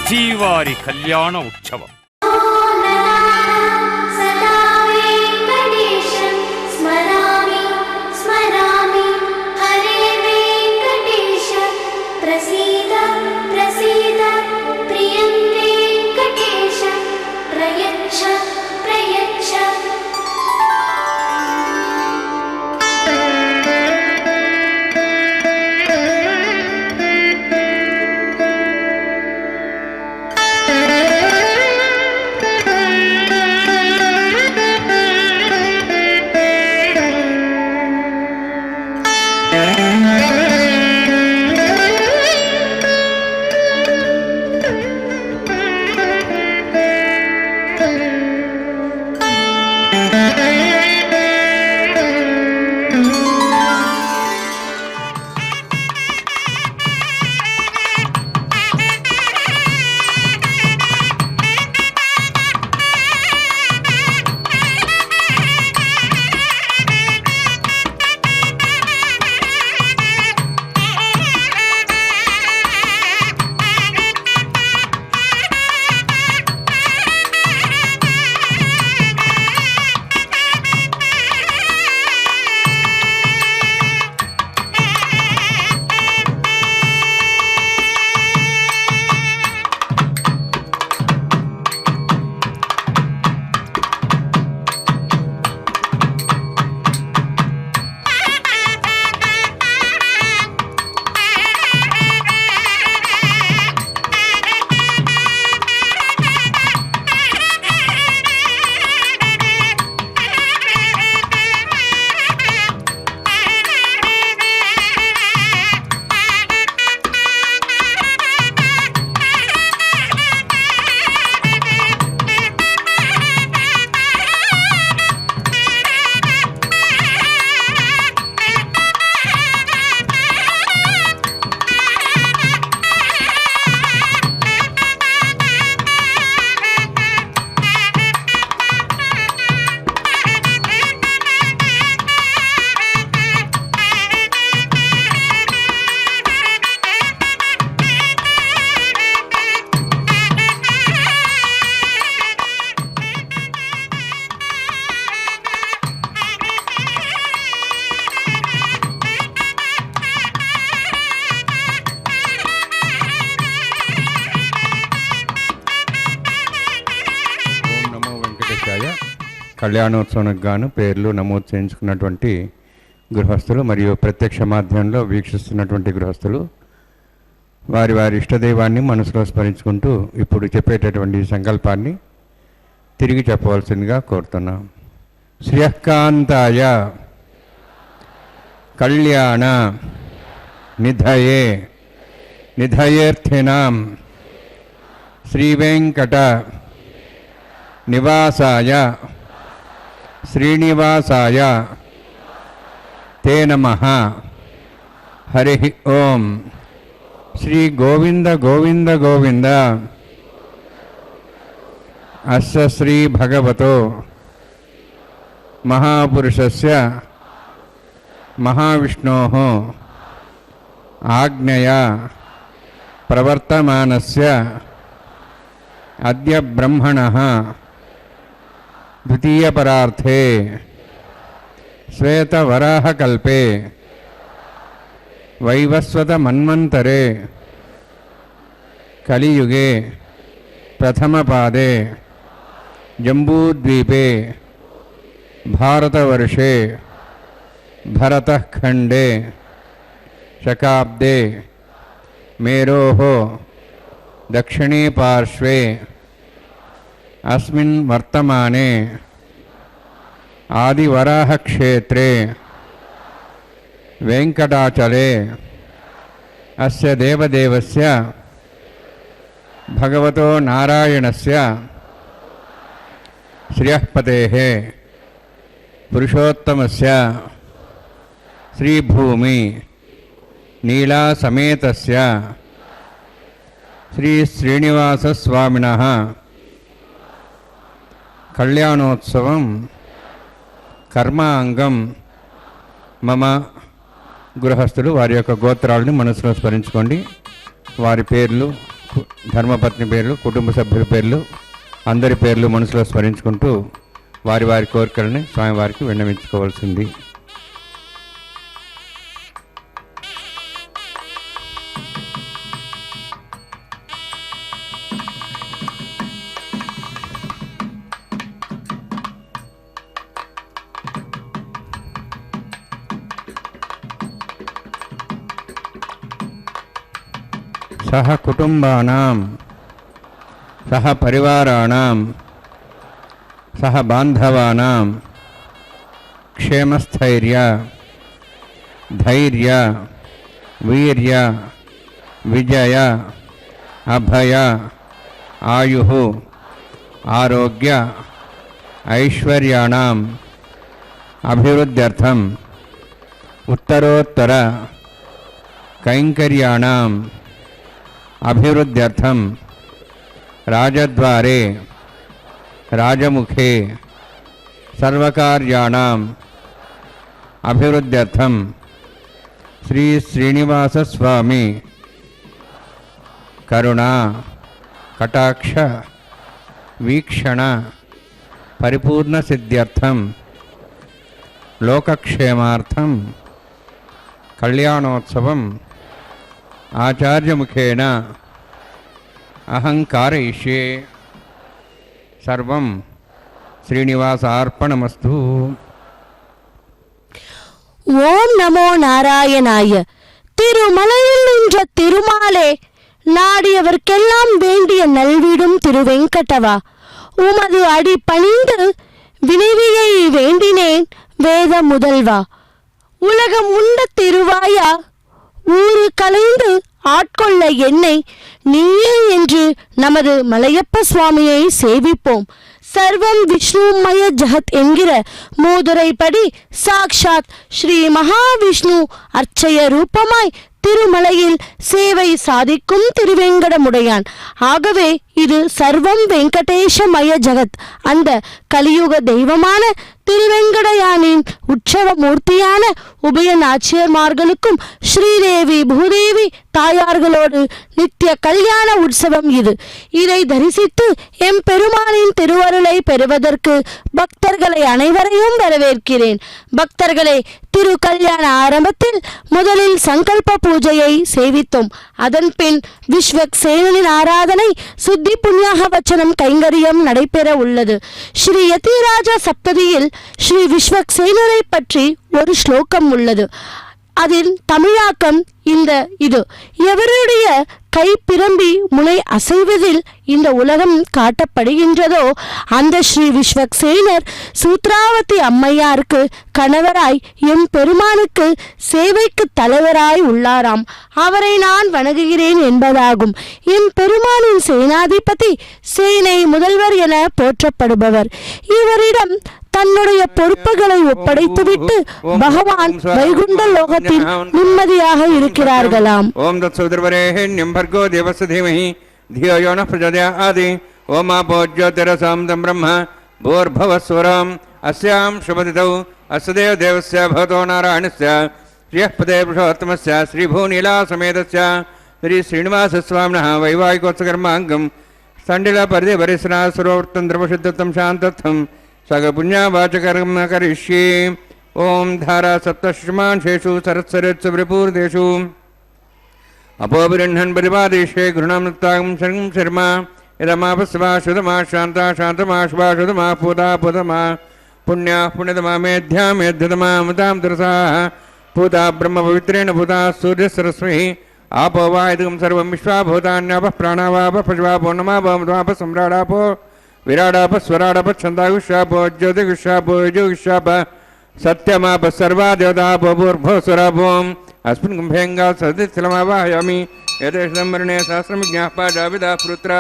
శ్రీవారి కళ్యాణ ఉత్సవం. కళ్యాణోత్సవానికి గాను పేర్లు నమోదు చేయించుకున్నటువంటి గృహస్థులు మరియు ప్రత్యక్ష మాధ్యమంలో వీక్షిస్తున్నటువంటి గృహస్థులు వారి వారి ఇష్టదైవాన్ని మనసులో స్మరించుకుంటూ ఇప్పుడు చెప్పేటటువంటి సంకల్పాన్ని తిరిగి చెప్పవలసిందిగా కోరుతున్నాం. శ్రియకాంతాయ కళ్యాణ నిధయే నిధయేర్థినాం శ్రీవేంకట నివాసాయ శ్రీనివాసాయ తే నమః. హరి ఓం. శ్రీ గోవింద గోవింద గోవింద అస్య శ్రీ భగవతో మహాపురుషస్య మహావిష్ణోః ఆజ్ఞయా ప్రవర్తమానస్య అద్య బ్రహ్మణః ద్వితీయపరార్థే శ్వేతవరాహకల్పే వైవస్వతమన్వంతరే కలియుగే ప్రథమపాదే జంబూద్వీపే భారతవర్షే భరతఖండే శకాబ్దే మేరోః దక్షిణే పార్శ్వే అస్మిన్ వర్తమానే ఆదివరాహక్షేత్రే వెంకటాచలే అస్య దేవదేవస్య భగవతో నారాయణస్య శ్రియఃపతేః పురుషోత్తమస్య శ్రీభూమి నీలాసమేతస్య శ్రీ శ్రీనివాసస్వామినః కళ్యాణోత్సవం కర్మాంగం మమ. గృహస్థులు వారి యొక్క గోత్రాలని మనసులో స్మరించుకోండి. వారి పేర్లు ధర్మపత్ని పేర్లు, కుటుంబ సభ్యుల పేర్లు, అందరి పేర్లు మనసులో స్మరించుకుంటూ వారి వారి కోరికలని స్వామివారికి విన్నవించుకోవాల్సింది. సహ కుటుంబానాం సహ పరివారాణాం సహ బాంధవానాం క్షేమస్థైర్య ధైర్య వీర్య విజయ అభయ ఆయు ఆరోగ్య ఐశ్వర్యాణం అభివృద్ధ్యర్థం ఉత్తరోత్తర కైంకర్యాణం అభివృద్ధ్యర్థం రాజద్వారే రాజముఖే సర్వకార్యాణం అభివృద్ధ్యర్థం శ్రీ శ్రీనివాస స్వామి కరుణా కటాక్ష వీక్షణ పరిపూర్ణ సిద్ధ్యర్థం లోకక్షేమార్థం కళ్యాణోత్సవం ఆచార్యముఖేన అహం कारयिष्ये సర్వం శ్రీనివాసార్పణమస్తు. ஓம் நமோ நாராயணாய. திருமலையில் நின்ற திருமாலே, நாடியவர்க்கெல்லாம் வேண்டிய நல்விடும் திருவெங்கடவா, உமது அடி பணிந்து வினைவியை வேண்டினேன் வேத முதல்வா. உலகம் உண்ட திருவாயா, ஊறு கலைந்து ஆட்கொள்ள என்னை நீயே என்று நமது மலையப்ப சுவாமியை சேவிப்போம். சர்வம் விஷ்ணுமய ஜகத் என்கிற மூதுரைப்படி சாக்ஷாத் ஸ்ரீ மகாவிஷ்ணு அர்ச்சய ரூபமாய் திருமலையில் சேவை சாதிக்கும் திருவேங்கடமுடையான். ஆகவே இது சர்வம் வெங்கடேஷமய ஜகத், அந்த கலியுக தெய்வமான திருவெங்கடயானின் உற்சவ மூர்த்தியான உபய நாச்சியர்மார்களுக்கும் ஸ்ரீதேவி பூதேவி தாயார்களோடு நித்திய கல்யாண உற்சவம் இது. இதை தரிசித்து எம் பெருமானின் திருவருளை பெறுவதற்கு பக்தர்களை அனைவரையும் வரவேற்கிறேன். பக்தர்களே, திரு கல்யாண ஆரம்பத்தில் முதலில் சங்கல்ப பூஜையை சேவித்தோம். அதன் பின் விஸ்வக்சேனனின் ஆராதனை, சுத்தி புண்ணியாக வச்சனம் கைங்கரியம் நடைபெற உள்ளது. ஸ்ரீ யதிராஜா சப்ததியில் ஸ்ரீ விஸ்வக்சேனரை பற்றி ஒரு ஸ்லோகம் உள்ளது. அதில் தமிழாக்கம் இது எவருடைய கை பிரம்பி முனை அசைவதில் இந்த உலகம் காட்டப்படுகின்றதோ அந்த ஸ்ரீ விஸ்வக்சேனர் சூத்ராவதி அம்மையாருக்கு கணவராய் எம் பெருமானுக்கு சேவைக்கு தலைவராய் உள்ளாராம். அவரை நான் வணங்குகிறேன் என்பதாகும். எம் பெருமானின் சேனாதிபதி, சேனை முதல்வர் என போற்றப்படுபவர். இவரிடம் தன்னுடைய பொறுப்புகளை ஒப்படைத்துவிட்டு பகவான் வைகுண்ட லோகத்தில் நிம்மதியாக இருக்கிறார்களாம். ஓம் தத் சோதரவரேஹ்யம் भर्गो देवस्य धीमहि धियो यो नः प्रचोदयात् ओम आपो ज्योतिरसां तं ब्रह्म भूर्भुवस्वरम् अस्यां शुभतिथौ अस्य देवस्य भवतो नारायणस्य श्रियःपदे पुरुषोत्तमस्य श्रीभूनीलासमेतस्य श्री श्रीनिवासस्वामिनः वैवाहिकोत्सकर्माङ्गं सण्डिलपरिधिपरिसरासुरोवृत्तं द्रवशुद्धत्वं शान्तत्वं सकपुण्यावाचकर्म करिष्ये. ओम धारा सप्तश्रमांशेषु सरत्सरेत्सु विपूर्देषु अपोभिरह्णन् परिपादेशे गृहणमुक्तां शर्म शर्मा इदमापस्वा शुद्धमा शान्ता शान्तमा शुभा शुद्धमा पूता पूतमा पुण्या पुण्यतमा मेध्या मेध्यतमा मतां तरसाः पूता ब्रह्म पवित्रेण पूता सूर्यसरस्वती आपो वायुं सर्वं विश्वाभूतान्यापः प्राणावापः पशुवापो नमापो सम्राडापो विराडाप स्वराडाप छन्दागुष्यापो ज्योतिगुष्यापो यजुगुष्याप सत्यमाप सर्वा देवतापो भूर्भुवस्वरापोम् अस्मिन् कुम्भेङ्गा सदिस्थलमावाहयामि एतेषां वर्णे सहस्रमिज्ञापाजाविदाः पुत्रा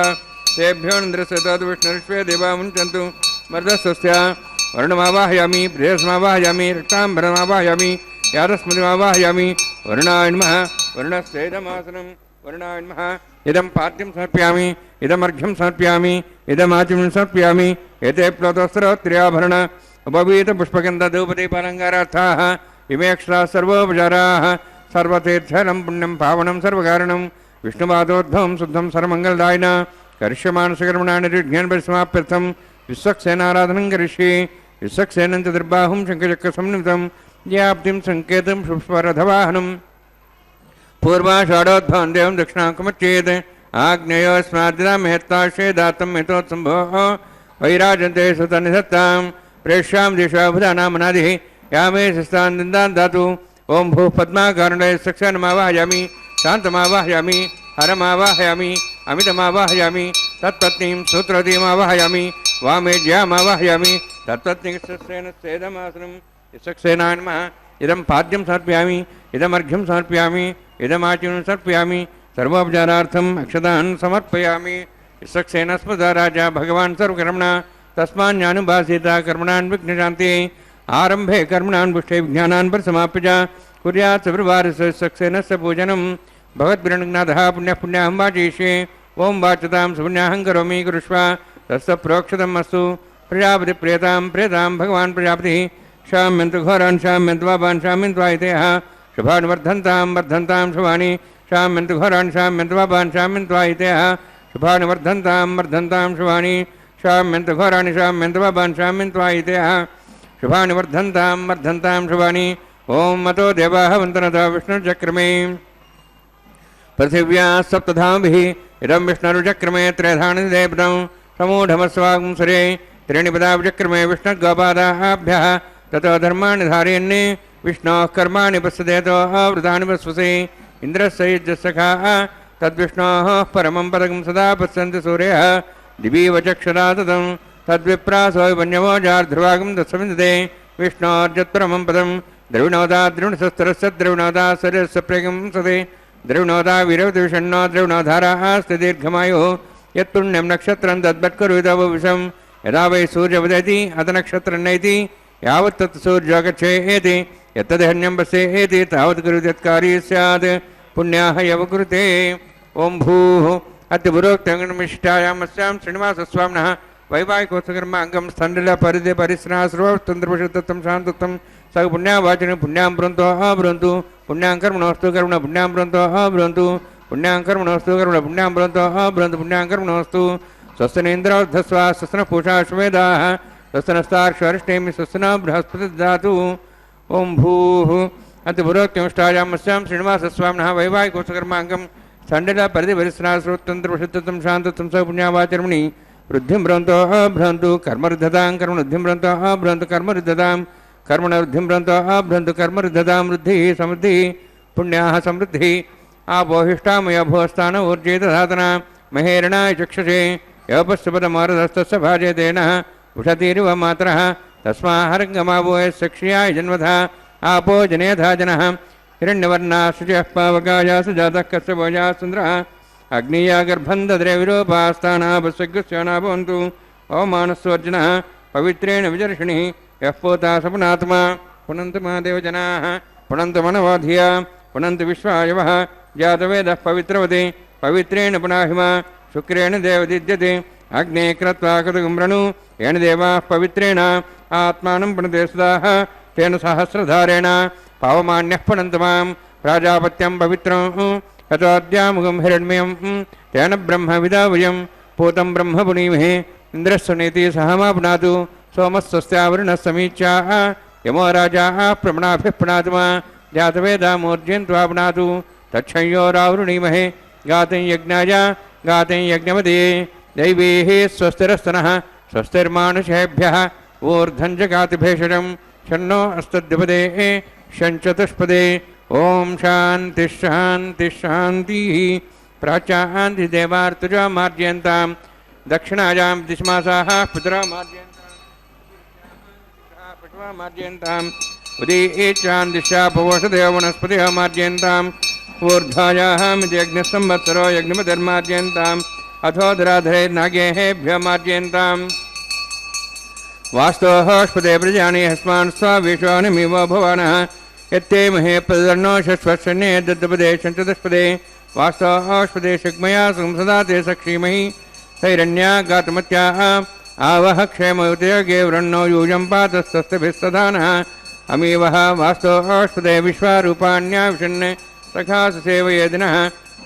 तेभ्यो इन्द्रस्य तद्विष्णुर्विश्वे देवा मुञ्चन्तु मर्दस्वस्य वर्णमावाहयामि प्रेयसमावाहयामि रक्ताम्बरमावाहयामि यादस्मृतिमावाहयामि वर्णाय नमः वर्णस्येदमासनं वर्णाय नमः इदं पाद्यं समर्पयामि इदमर्घ्यं समर्पयामि इदमाचमनं समर्पयामि एते प्लवतस्त्रोत्र्याभरण उपवीतपुष्पगन्धधूपदीपालङ्कारार्थाः इमे अक्षराः सर्वोपचाराः सर्वतीर्थलं पुण्यं पावनं सर्वकारणं विष्णुपादोद्भवं शुद्धं सर्वमङ्गलदायिन करिष्यमानसकर्मणानि निर्विघ्नेन परिसमाप्त्यर्थं विश्वक्सेनाराधनं करिष्ये विश्वक्सेनं च दुर्बाहुं शङ्खचक्रसंनिमितं ज्ञाप्तिं सङ्केतं पुष्परथवाहनं पूर्वाषाढोद्भवं देवं दक्षिणाङ्कमच्चेत् आग्नेयोऽस्माद्दिदामेत्ताश्रे दातं मेतोत्सम्भोः वैराजन्ते सुतनिधत्तां प्रेष्यां दिशाभुधानामनादिः यामे शिस्तान् दिन्दान् दातु ओं भूः पद्माकारुणे सक्षनमावाहयामि शान्तमावाहयामि हरमावाहयामि अमितमावाहयामि तत्पत्नीं सूत्रवतीमावाहयामि वामेज्यामावाहयामि तत्पत्नीसेन सेदमासनं यशक्सेनाय नमः इदं पाद्यं समर्पयामि इदमर्घ्यं समर्पयामि इदमाचनं समर्पयामि सर्वोपचारार्थम् अक्षतान् समर्पयामि यशक्सेन स्मृता राजा भगवान् सर्वकर्मणा तस्मान्यानुभासीता कर्मणान् विघ्नशान्ति आरम्भे कर्मणान् पुष्टे विज्ञानान् परिसमाप्य च कुर्यात् सविर्वारस्य सक्सेनस्य पूजनं भगवद्विरण्नाथः पुण्यः पुण्याहं वाचयिष्ये ओं वाचतां सुपुण्याहं करोमि कुरुष्व तस्य प्रोक्षतम् अस्तु प्रजापतिप्रियतां प्रियतां भगवान् प्रजापतिः शाम्यन्तु घोरान् शाम्यन्तु पापान् शाम्यन्तु आयतेः शुभानि वर्धन्तां वर्धन्तां शुभानि शाम्यन्तु घोरान् शाम्यन्तु पापान् शाम्यन्तु आयतेः शुभानि वर्धन्तां वर्धन्तां शुभानि शाम्यन्तु घोराणि शाम्यन्तु पापान् शाम्यन्तु आयतेः शुभानि वर्धन्तां वर्धन्तां शुभानि ओं मतो देवाः वन्दनतः विष्णुचक्रमे पृथिव्या सप्तधाभिः इदं विष्णुचक्रमे त्रयधानि देवतं समूढमस्वांसरे त्रीणि पदाचक्रमे विष्णुगोपादाभ्यः ततो धर्माणि धारयन्ने विष्णोः कर्माणि पश्यदेतो आवृतानि पश्वसे इन्द्रस्य युज्यसखाः तद्विष्णोः परमं पदकं सदा पश्यन्ति सूर्यः दिवीव चक्षुरा ततं तद्विप्रासो वन्यवोजार्ध्रुवागं दशमिन्दते विष्णोर्जत्परमं पदं द्रविणोदा द्रविणशस्त्रस्य द्रविणोदा शरीरस्य प्रेगं सदे द्रविणोदा वीरवतिविषण्णो द्रविणोधाराः अस्ति दीर्घमायुः यत्पुण्यं नक्षत्रं तद्वत्करुतव विषं यदा वै सूर्यवदति अथ नक्षत्रं नैति यावत् तत् सूर्यो गच्छेति यत्तदहन्यं पश्येति तावत् कुरुते यत्कारी स्यात् पुण्याः यव कुरुते ओं भूः अत्यपुरोक्तमिष्टायामस्यां श्रीनिवासस्वामिनः वैवाहिकोत्सकर्माङ्गं स्थण्डिलपरिधे परिस्नाश्रोतन्द्रपशुत्तं शान्तत्वं स पुण्यावाचिनं पुण्यां ब्रुवन्तो ब्रुवन्तु पुण्यां कर्मणोऽस्तु कर्मण पुण्यां ब्रुवन्तो ब्रुवन्तु पुण्यां कर्मणोऽस्तु कर्मण पुण्यां ब्रुवन्तो ब्रुवन्तु पुण्यां कर्मणोऽस्तु स्वस्तिनेन्द्रोर्धस्वा स्वस्तिनः पूषा श्वेदाः स्वस्तिनस्तार्क्ष्वरिष्टेमि स्वस्तिनः बृहस्पतिः ददातु ओं भूः अत्यपुरोक्तमिष्टायामस्यां श्रीनिवासस्वामिनः वैवाहिकोत्सकर्माङ्गं स्थण्डिलपरिधे परिस्नाश्रोतन्द्रपशुत्तं शान्तत्वं स पुण्यावाचर्मणि वृद्धिं ब्रवन्तो भ्रवन्तु कर्मरुद्धतां कर्मवृद्धिं ब्रवन्तो भ्रवन्तु कर्मरुद्धतां कर्मणवृद्धिं ब्रवन्तो भ्रवन्तु कर्मरुद्धतां वृद्धिः समृद्धिः पुण्याः समृद्धिः आपोहिष्टामय भोस्तान ऊर्जे दधातना महेरणाय चक्षुषे योपस्यपदमारदस्तस्य भाजयतेनः उषतीरिव मातरः तस्माहरङ्गमावोय सक्ष्याय जन्मथा आपो जनेधा जनः हिरण्यवर्णा शुचः पावकाया सुजातः कश्यपोजा सुन्द्रः अग्निया गर्भं दद्रे विरूपास्तानाभस्यग्स्योना भवन्तु ओमानस्वर्जनः पवित्रेण विजर्षिणिः यः पोता सपुनात्मा पुनन्तु महादेवजनाः पुनन्तु मनवोधिया पुनन्तु विश्वायवः जातवेदः पवित्रवते पवित्रेण पुनाहिमा शुक्रेण देवदिद्यते अग्ने क्रत्वा कृतगुम्रणु येन देवाः पवित्रेण आत्मानं पुनते सुधाः तेन सहस्रधारेण पावमान्यः पुनन्तु मां प्राजापत्यं पवित्रं ततोऽद्यामुगं हिरण्मयं तेन ब्रह्म विदावयं पूतं ब्रह्म पुनीमहे इन्द्रस्य नीति सहमा पुनातु सोमस्वस्यावरुणः समीच्याः यमो राजाः प्रमणाभिः पुनातु मा जातवेदामूर्जयन्त्वा पुनातु तच्छंयोरावृणीमहे गातं यज्ञाय गातं यज्ञवदे दैवीः स्वस्तिरस्तनः स्वस्तिर्मानुषेभ्यः ऊर्ध्वं च गातिभेषजं शन्नो अस्तद्विपदे शञ्चतुष्पदे ओं शान्ति शान्ति शान्तिः प्राचान्ति देवार्तुजा मार्जयन्तां दक्षिणायां दिशमासाः पितरा मार्जयन्ताम् उदीचान् दिशा पवोषधयो वनस्पतिः मार्जयन्ताम् ऊर्ध्वायाः यज्ञसंवत्सरो यज्ञमतिर्मार्जयन्ताम् अथोधराधरे नागेभ्यो मार्जयन्ताम् वास्तोःष्पदे प्रजानि हस्मान् स्वाविश्वानिमिव भवानः यत्ते महे प्रदर्णो शश्वशन्ये दत्तपदे शञ्चतुष्पदे वास्तोःष्पदे शिग्मया संसदा ते सक्षीमहि सैरण्या गातमत्याः आवह क्षेमयुतयोगे वृण्णो यूयं पातस्तस्तभिस्सधानः अमीवः वास्तोःष्पदे विश्वारूपाण्या विषन् सखासु सेवयेदिनः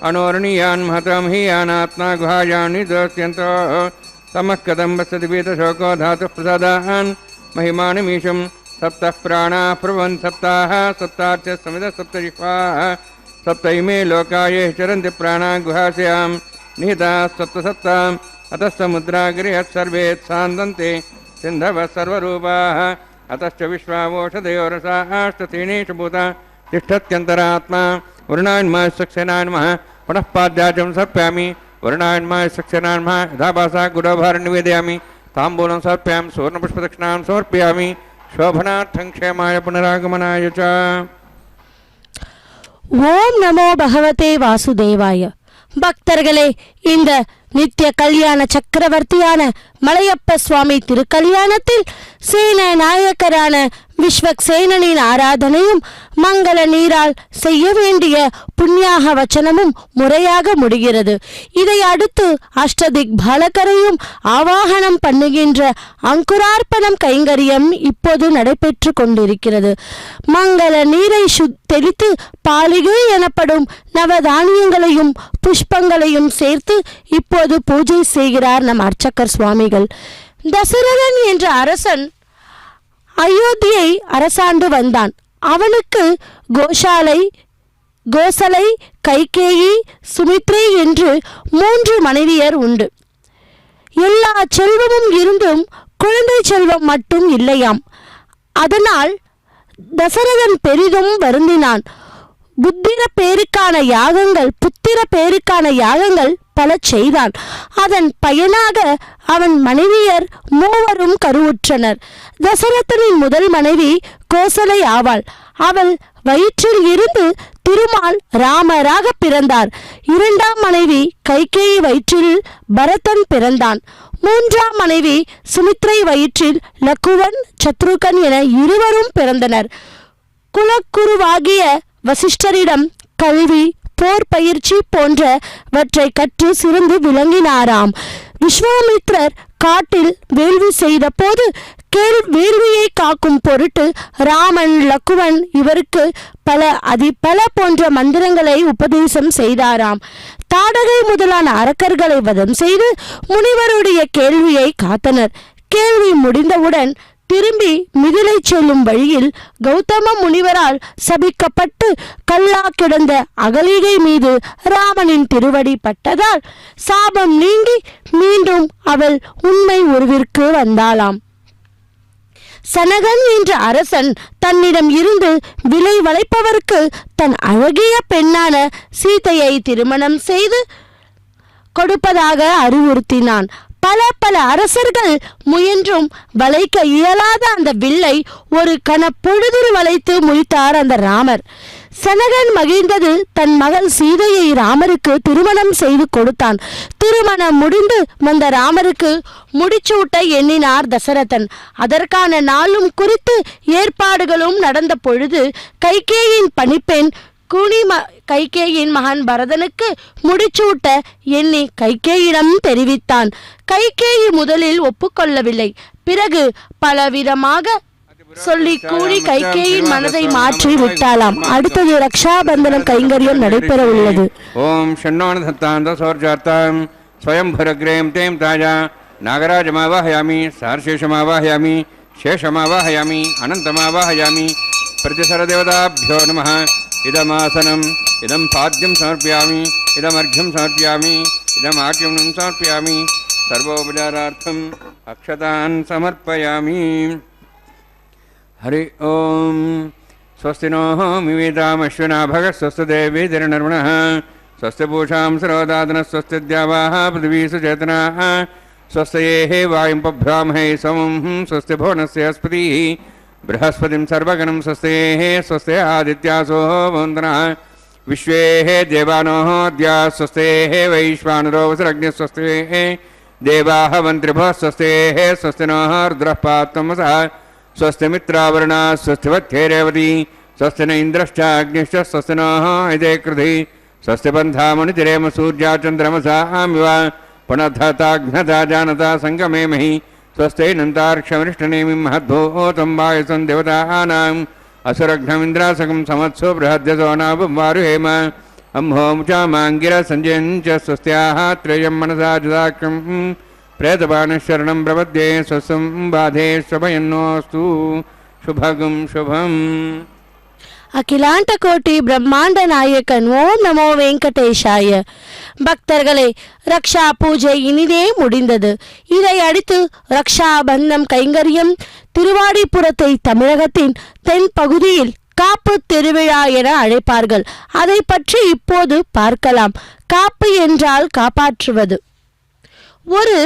अनोरणीयान् महतामहीयानात्मा गुहायानि दस्यन्तो तमः कथं वसति वीतशोको धातुः प्रसादान् महिमानमीशं सप्तः प्राणाः प्रभवन् सप्ताः सप्तार्च समितः सप्तजिह्वाः सप्त इमे लोकाये चरन्ति प्राणाः गुहास्यां निहिताः सप्तसप्ताम् अतः समुद्रागिरिः सर्वे सान्दन्ते सिन्धवः सर्वरूपाः अतश्च विश्वावोषधयोरसाष्टतीनेषु भूता तिष्ठत्यन्तरात्मा वरुणान्मायसक्षनाय नमः पुनः पाद्याचं सर्पयामि वरुणान्माय सक्षनान्मः यथा भासा गुडोभारं निवेदयामि ताम्बूलं समर्पयामि सुवर्णपुष्पदक्षिणां समर्पयामि शोभनार्थं क्षेमाय पुनरागमनाय च। ஓம் நமோ பகவதே வாசுதேவாய. பக்தர்களே, இந்த நித்திய கல்யாண சக்கரவர்த்தியான மலையப்ப சுவாமி திருக்கல்யாணத்தில் சேன நாயக்கரான விஸ்வக்சேனனின் ஆராதனையும் மங்கள நீரால் செய்ய வேண்டிய புண்ணியாக வச்சனமும் முறையாக முடிகிறது. இதை அடுத்து அஷ்டதிக் பாலகரையும் ஆவாகனம் பண்ணுகின்ற அங்குரார்ப்பணம் கைங்கரியம் இப்போது நடைபெற்று கொண்டிருக்கிறது. மங்கள நீரை தெளித்து பாலிகை எனப்படும் நவதானியங்களையும் புஷ்பங்களையும் சேர்த்து இப்போது பூஜை செய்கிறார் நம் அர்ச்சகர் சுவாமிகள். தசரதன் என்ற அரசன் அயோத்தியை அரசாண்டு வந்தான். அவனுக்கு கோசலை, கைகேயி, சுமித்ரை என்று 3 மனைவியர் உண்டு. எல்லா செல்வமும் இருந்தும் குழந்தை செல்வம் மட்டும் இல்லையாம். அதனால் தசரதன் பெரிதும் வருந்தினான். புத்திர பேருக்கான யாகங்கள் பல செய்தான். அதன் பயனாக அவன் மனைவியர் 3 கருவுற்றனர். தசரதனின் முதல் மனைவி கோசலை ஆவாள். அவள் வயிற்றில் இருந்து திருமால் ராமராக பிறந்தார். 2ஆம் மனைவி கைகேயி வயிற்றில் பரதன் பிறந்தான். 3ஆம் மனைவி சுமித்ரை வயிற்றில் லக்குவன், சத்ருகன் என 2 பிறந்தனர். குலக்குருவாகிய வசிஷ்டரிடம் கல்வி, போர் பயிற்சி போன்றவற்றை கற்று சிறந்து விளங்கினாராம். விஸ்வாமித்ரர் காட்டில் வேள்வி செய்த போது வேள்வியை காக்கும் பொருட்டு ராமன், லக்குவன் இவருக்கு பல போன்ற மந்திரங்களை உபதேசம் செய்தாராம். தாடகை முதலான அரக்கர்களை வதம் செய்து முனிவருடைய கேள்வியை காத்தனர். கேள்வி முடிந்தவுடன் திரும்பி மிதிலை செல்லும் வழியில் கௌதம முனிவரால் சபிக்கப்பட்டு கல்லா கிடந்த அகலிகை மீது ராமனின் திருவடி பட்டதால் சாபம் நீங்கி மீண்டும் அவள் உண்மை உருவிற்கு வந்தாளாம். சனகன் என்ற அரசன் தன்னிடம் இருந்து விலை வளைப்பவருக்கு தன் அழகிய பெண்ணான சீதையை திருமணம் செய்து கொடுப்பதாக அறிவுறுத்தினான். பல அரசர்கள் முயன்றும் வளைக்க இயலாத அந்த வில்லை ஒரு கணப்பொழுதில் வளைத்து முடித்தார் அந்த ராமர். சனகன் மகிழ்ந்தது தன் மகள் சீதையை ராமருக்கு திருமணம் செய்து கொடுத்தான். திருமணம் முடிந்து வந்த ராமருக்கு முடிச்சூட்ட எண்ணினார் தசரதன். அதற்கான நாளும் குறித்து ஏற்பாடுகளும் நடந்த பொழுது கைகேயின் பணிப்பெண் கைகேயின் மகன் பரதனுக்கு முடிச்சூட்ட எண்ணி கைகேயிடம் தெரிவித்தான். கைகேயி முதலில் ஒப்புக்கொள்ளவில்லை. பிறகு பலவிதமாக சொல்லி கூறி கைகேயின் மனதை மாற்றி விட்டாளாம். அடுத்தது ரக்ஷாபந்தனம் கைங்கரியம் நடைபெற உள்ளது. ஓம் ஷண்ணோனதத்தாந்த சோர்ஜார்த்தாம் ஸ்வயம்புரக்ரேம் தேம் தாஜா நாகராஜமாவாஹயாமி சார்சேஷமாவாஹயாமி சேஷமாவாஹயாமி அனந்தமாவாஹயாமி பிரதிசரதேவதாभ्यो நமः. இதமாசனம் இதம் பாத்யம் சமர்ப்பயாமி இதமர்घ्यं சமர்ப்பயாமி இதமாக்யம்னம் சமர்ப்பயாமி சர்வோபச்சாரார்த்தம் அக்ஷதான் சமர்ப்பயாமி. ஹரி ஓம். ஸ்வஸ்தி நோ மிவேதாமஸ்வினா பக ஸ்வஸ்தி தேவி திருநர்மணः ஸ்வஸ்தி பூஷாம் சரோதாதன ஸ்வஸ்தி द्यावाः पृथिवी सुचेतनाः स्वस्त्येः वायुं पभ्रामहे समं स्वस्ति भुवनस्य अस्पतिः बृहस्पतिं सर्वगणं स्वस्तेः स्वस्ते आदित्यासो वन्दनः विश्वेः देवानोः अद्या स्वस्तेः वैश्वानरो वसुरग्निः स्वस्तेः देवाः मन्त्रिभः स्वस्तेः स्वस्ति नः रुद्रः पात्वमसः स्वस्ति मित्रावरुणा स्वस्ति वत्थे रेवती स्वस्ति न इन्द्रश्च अग्निश्च स्वस्ति नः इदे कृधि स्वस्ति बन्धामनुचरेम सूर्या चन्द्रमसामिव पुनर्धताघ्नता जानता सङ्गमे महि स्वस्ते नन्तार्क्षमरिष्टनेमिं महद्भूतं वायुसं देवतानाम् असुरघ्नमिन्द्रासकं समत्सु बृहद्यसो नाभुं वारुहेम अम्होमुचामाङ्गिरसञ्जयञ्च स्वस्त्याः त्रयं मनसा जुदाख्यं प्रेतपाणशरणं प्रपद्ये स्वस्वं बाधे स्वभयन्नोऽस्तु शुभगं शुभम्. அகிலாண்ட கோட்டி பிரம்மாண்ட நாயகன் ஓம் நமோ வெங்கடேஷாய. பக்தர்களே, ரக்ஷா பூஜை இனிதே முடிந்தது. இதை அடுத்து ரக்ஷா பந்தம் கைங்கரியம் திருவாடிப்புறத்தை தமிழகத்தின் தென் பகுதியில் காப்பு திருவிழா என அழைப்பார்கள். அதை பற்றி இப்போது பார்க்கலாம். காப்பு என்றால் காப்பாற்றுவது. ஒரு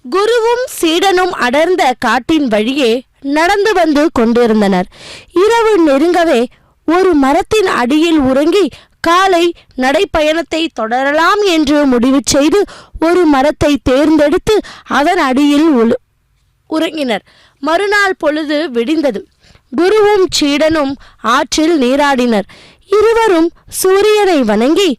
குருவும் சீடனும் அடர்ந்த காட்டின் வழியே நடந்து வந்து கொண்டிருந்தனர். இரவு நெருங்கவே ஒரு மரத்தின் அடியில் உறங்கி காலை நடைப்பயணத்தை தொடரலாம் என்று முடிவு செய்து ஒரு மரத்தை தேர்ந்தெடுத்து அதன் அடியில் உறங்கினர். மறுநாள் பொழுது விடிந்தது. குருவும் சீடனும் ஆற்றில் நீராடினர். இருவரும் சூரியனை வணங்கி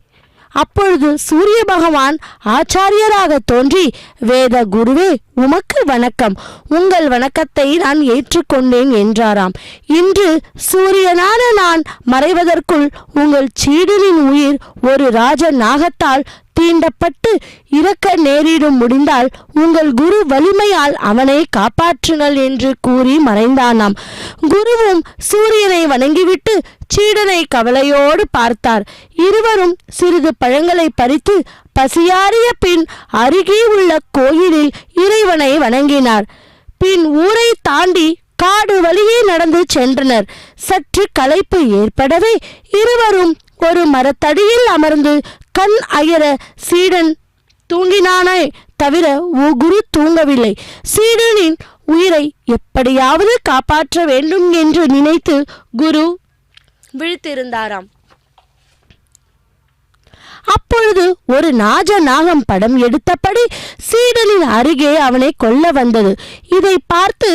அப்பொழுது சூரிய பகவான் ஆச்சாரியராக தோன்றி, வேத குருவே, உமக்கு வணக்கம், உங்கள் வணக்கத்தை நான் ஏற்றுக்கொண்டேன் என்றாராம். இன்று சூரியனான நான் மறைவதற்குள் உங்கள் சீடனின் உயிர் ஒரு ராஜ நாகத்தால் தீண்டப்பட்டு இறக்க நேரிடும். முடிந்தால் உங்கள் குரு வலிமையால் அவனை காப்பாற்றுங்கள் என்று கூறி மறைந்தானாம். குருவும் சூரியனை வணங்கிவிட்டு சீடனை கவலையோடு பார்த்தார். இருவரும் சிறிது பழங்களை பறித்து பசியாறிய பின் அருகே உள்ள கோயிலில் இறைவனை வணங்கினார். பின் ஊரை தாண்டி காடு வழியே நடந்து சென்றனர். சற்று களைப்பு ஏற்படவே இருவரும் ஒரு மரத்தடியில் அமர்ந்து கண் அயர சீடன் தூங்கினானே தவிர குரு தூங்கவில்லை. சீடனின் உயிரை எப்படியாவது காப்பாற்ற வேண்டும் என்று நினைத்து குரு விழித்திருந்தாராம். அப்பொழுது ஒரு நாகம் படம் எடுத்தபடி சீடனின் அருகே அவனை கொல்ல வந்தது. இதை பார்த்து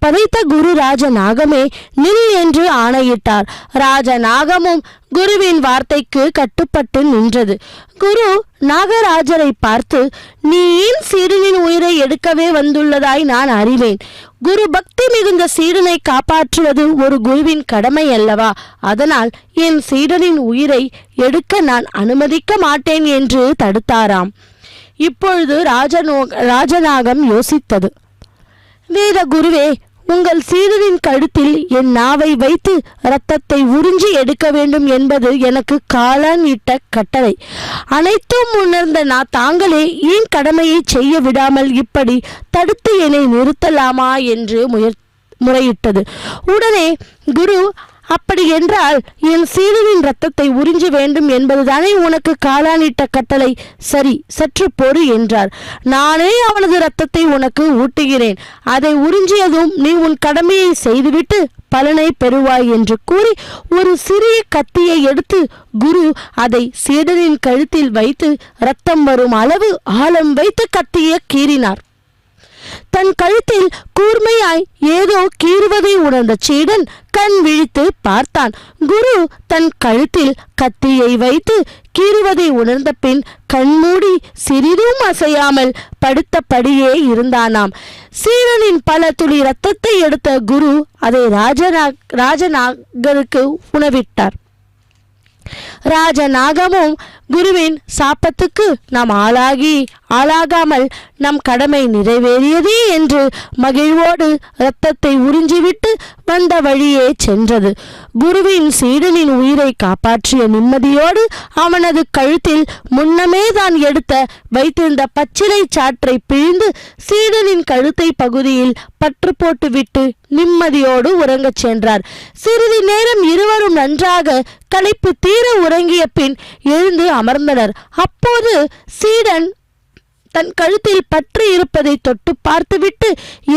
பதைத்த குரு ராஜநாகமே நில் என்று ஆணையிட்டார். ராஜநாகமும் குருவின் வார்த்தைக்கு கட்டுப்பட்டு நின்றது. குரு நாகராஜரை பார்த்து, நீ ஏன் சீடனின் உயிரை எடுக்கவே வந்துள்ளதாய் நான் அறிவேன். குரு பக்தி மிகுந்த சீடனை காப்பாற்றுவது ஒரு குருவின் கடமை அல்லவா? அதனால் என் சீடனின் உயிரை எடுக்க நான் அனுமதிக்க மாட்டேன் என்று தடுத்தாராம். இப்பொழுது ராஜநாகம் யோசித்தது. வேத குருவே, உங்கள் சீடனின் கழுத்தில் என் நாவை வைத்து இரத்தத்தை உறிஞ்சி எடுக்க வேண்டும் என்பது எனக்கு காலான் இட்ட கட்டளை. அனைத்தும் உணர்ந்த தாங்களே ஏன் கடமையை செய்ய விடாமல் இப்படி தடுத்து என்னை நிறுத்தலாமா என்று முறையிட்டது. உடனே குரு, அப்படி என்றால் என் சீடனின் இரத்தத்தை உறிஞ்ச வேண்டும் என்பதுதானே உனக்கு காலானிட்ட கட்டளை? சரி, சற்று பொறு என்றார். நானே அவனது இரத்தத்தை உனக்கு ஊட்டுகிறேன். அதை உறிஞ்சியதும் நீ உன் கடமையை செய்துவிட்டு பலனை பெறுவாய் என்று கூறி ஒரு சிறிய கத்தியை எடுத்து குரு அதை சீடனின் கழுத்தில் வைத்து இரத்தம் வரும் அளவு ஆழம் வைத்து கத்தியை கீறினார். தன் கழுத்தில் கூர்மையாய் ஏதோ கீறுவதை உணர்ந்த சீடன் கண் விழித்து பார்த்தான். குரு தன் கழுத்தில் கத்தியை வைத்து கீறுவதை உணர்ந்த பின் கண்மூடி சிறிதும் அசையாமல் படுத்தபடியே இருந்தானாம். சீடனின் பல துளி இரத்தத்தை எடுத்த குரு அதை ராஜநாகருக்கு உணவிட்டார். ராஜநாகமும் குருவின் சாபத்துக்கு நாம் ஆளாகாமல் நம் கடமை நிறைவேறியதே என்று மகிழ்வோடு இரத்தத்தை உறிஞ்சிவிட்டு வந்த வழியே சென்றது. குருவின் சீடனின் உயிரை காப்பாற்றிய நிம்மதியோடு அவனது கழுத்தில் முன்னமே தான் எடுத்த வைத்திருந்த பச்சிலை சாற்றை பிழிந்து சீடனின் கழுத்தை பகுதியில் பற்று போட்டுவிட்டு நிம்மதியோடு உறங்கச் சென்றார். சிறிது நேரம் இருவரும் நன்றாக களைப்பு தீர உறங்கிய பின் எழுந்து அமர்ந்தனர். அப்போது சீடன் தன் கழுத்தில் பற்று இருப்பதை தொட்டு பார்த்துவிட்டு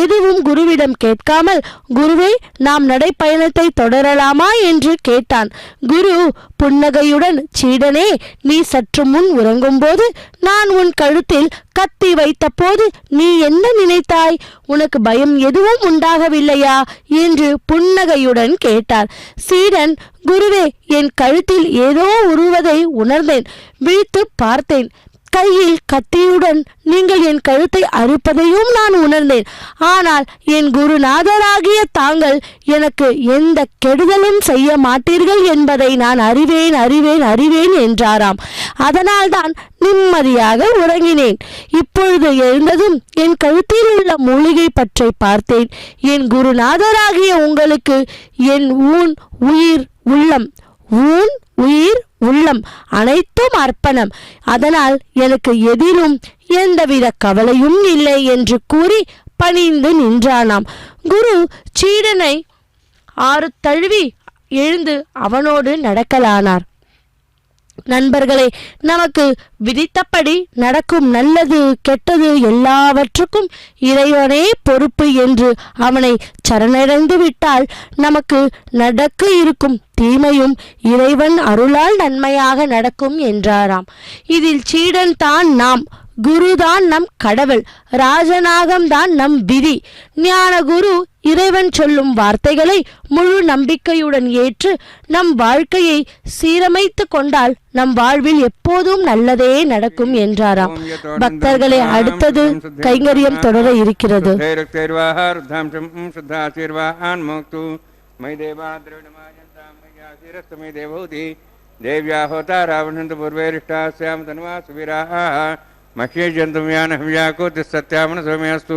எதுவும் குருவிடம் கேட்காமல், குருவே, நாம் நடைப்பயணத்தை தொடரலாமா என்று கேட்டான். குரு புன்னகையுடன், சீடனே, நீ சற்று முன் உறங்கும்போது நான் உன் கழுத்தில் கத்தி வைத்த போது நீ என்ன நினைத்தாய்? உனக்கு பயம் எதுவும் உண்டாகவில்லையா என்று புன்னகையுடன் கேட்டார். சீடன், குருவே, என் கழுத்தில் ஏதோ உருவதை உணர்ந்தேன். விழித்து பார்த்தேன். கையில் கத்தியுடன் நீங்கள் என் கழுத்தை அறுப்பதையும் நான் உணர்ந்தேன். ஆனால் என் குருநாதராகிய தாங்கள் எனக்கு எந்த கெடுதலும் செய்ய மாட்டீர்கள் என்பதை நான் அறிவேன் அறிவேன் அறிவேன் என்றாராம். அதனால்தான் நிம்மதியாக உறங்கினேன். இப்பொழுது எழுந்ததும் என் கழுத்தில் உள்ள மூலிகை பற்றை பார்த்தேன். என் குருநாதராகிய உங்களுக்கு என் உயிர் உள்ளம் அனைத்தும் அர்ப்பணம். அதனால் எனக்கு எதிலும் எந்தவித கவலையும் இல்லை என்று கூறி பணிந்து நின்றானாம். குரு சீடனை ஆறு தழுவி எழுந்து அவனோடு நடக்கலானார். நண்பர்களே, நமக்கு விதித்தபடி நடக்கும் நல்லது கெட்டது எல்லாவற்றுக்கும் இறைவனே பொறுப்பு என்று அவனை சரணடைந்து விட்டால் நமக்கு நடக்க இருக்கும் தீமையும் இறைவன் அருளால் நன்மையாக நடக்கும் என்றாராம். இதில் சீடன் தான் நாம், குருதான் நம் கடவுள், ராஜநாகம் தான் நம் விதி. ஞான குரு இறைவன் சொல்லும் வார்த்தைகளை முழு நம்பிக்கையுடன் ஏற்று நம் வாழ்க்கையை சீரமைத்து கொண்டால் நம் வாழ்வில் எப்போதும் நல்லதே நடக்கும் என்றாராம். பக்தர்களே, அடுத்தது கைங்கரியம் தொடர இருக்கிறது. देव्या होता रावण पूर्वेरिष्टा श्याम तन्वा सुवीरा मह्ये जंतुम्यान हव्याको सत्यामन सौम्यस्तु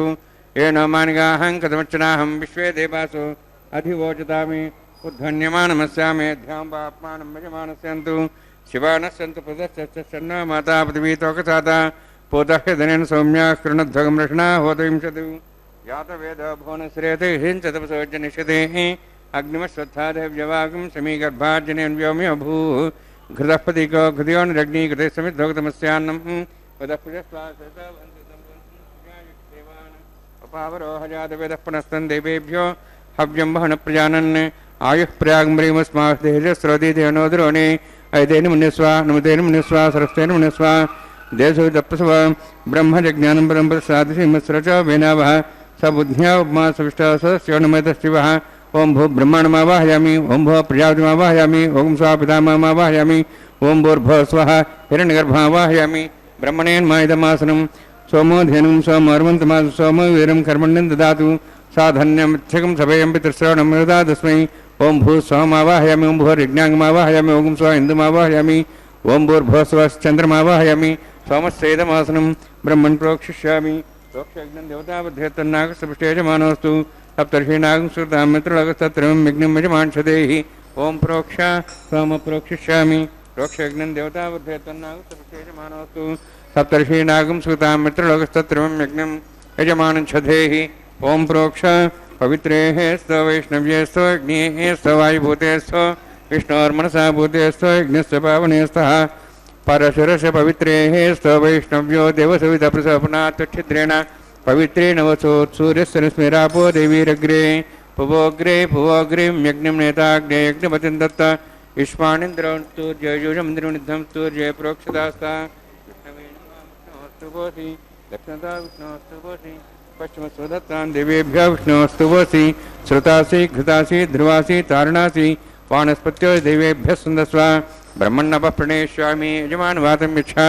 ये न मानिगाहं कथमच्चनाहं विश्वे देवासु अधिवोचतामि उद्धन्यमानमस्यामे ध्यां बाप्मानं यजमानस्यन्तु शिवानस्यन्तु प्रदश्चन्न माता पृथिवी तोकसाता पोतह्यधनेन सौम्या कृणध्वगं रक्षणा होतविंशतु यातवेद भुवनश्रेते हिंसतपसोज्जनिष्यते अग्निमश्वत्थादेव्यवागं समीगर्भार्जनेन व्योम्यो भू घृतपतिको घृदयोनिरग्नि घृते समिद्धोक्तमस्यान्नं पावरोहजातवेदः पुनस्तन् देवेभ्यो हव्यं वहन प्रजानन् आयुः प्रयागम्बरीमस्मास्तेजस्रोदिदेवनोद्रोणे ऐतेन मुनिस्वा नमतेन मुनिस्वा सरस्तेन मुनिस्वा देशो दप्पस्व ब्रह्मजज्ञानं परम्परसादिश्रीमत्सरच वेनावः स बुद्ध्या उपमा सविष्टा सस्योन्मयतस्शिवः ओं भू ब्रह्माण्डमावाहयामि ओं भो प्रजापतिमावाहयामि ओं स्वा पितामहमावाहयामि ओं भूर्भुवः स्वः हिरण्यगर्भमावाहयामि ब्रह्मणेन्मायदमासनं सोमोधेनुं सोमर्वन्तमासु सोमवीरं कर्मण्यं ददातु साधन्यमिच्छकं सभयं पितृश्रवणं मृदा तस्मै ओं भूस्वहमावाहयामि ओं भूर्यज्ञाङ्गमावाहयामि ओं स्व इन्दुमावाहयामि ओं भूर्भुवस्वश्चन्द्रमावाहयामि सोमस्येदमासनं ब्रह्मन् प्रोक्षिष्यामि प्रोक्षयज्ञं देवताबद्धेतन्नागसपुष्टेजमानोऽस्तु सप्तर्षीनागं श्रुतां मित्रलोकस्तत्रं विघ्नं यजमानशदेहि ओं प्रोक्ष सोम प्रोक्षिष्यामि प्रोक्षयज्ञं देवताबद्धेतन्नागसपुष्टेजमानोऽस्तु सप्तर्षीनागं श्रुतां मित्रलोकस्तत्रं विघ्नं यजमानशदेहि ओं प्रोक्ष पवित्रेः स्त वैष्णव्येऽस्तो अग्नेः स्त वायुभूतेऽस्तो विष्णोर्मनसा भूतेऽस्तो यज्ञस्य पावनेस्तः परशुरस्य पवित्रेः स्त वैष्णव्यो देवसवितप्रसपनात्छिद्रेण पवित्रेण वसोत्सूर्यस्य रश्मिरापो देवीरग्रे भुवोग्रीं यज्ञं नेताग्ने यज्ञपतिं दत्त युष्माणिन्द्रौर्जयुजमिन्द्रनिद्धं स्तूर्ये प्रोक्षदास्ता विष्णवेणोस्तुभोसि दक्षिणता विष्णोस्तुभोसि पश्चिमस्वदत्तां देवेभ्यः विष्णोस्तुभोसि श्रुतासि घृतासि ध्रुवासि तारणासि वानस्पत्यो देवेभ्यः सुन्दस्व ब्रह्मण्णपः प्रणेष्यामि यजमानवातं यच्छा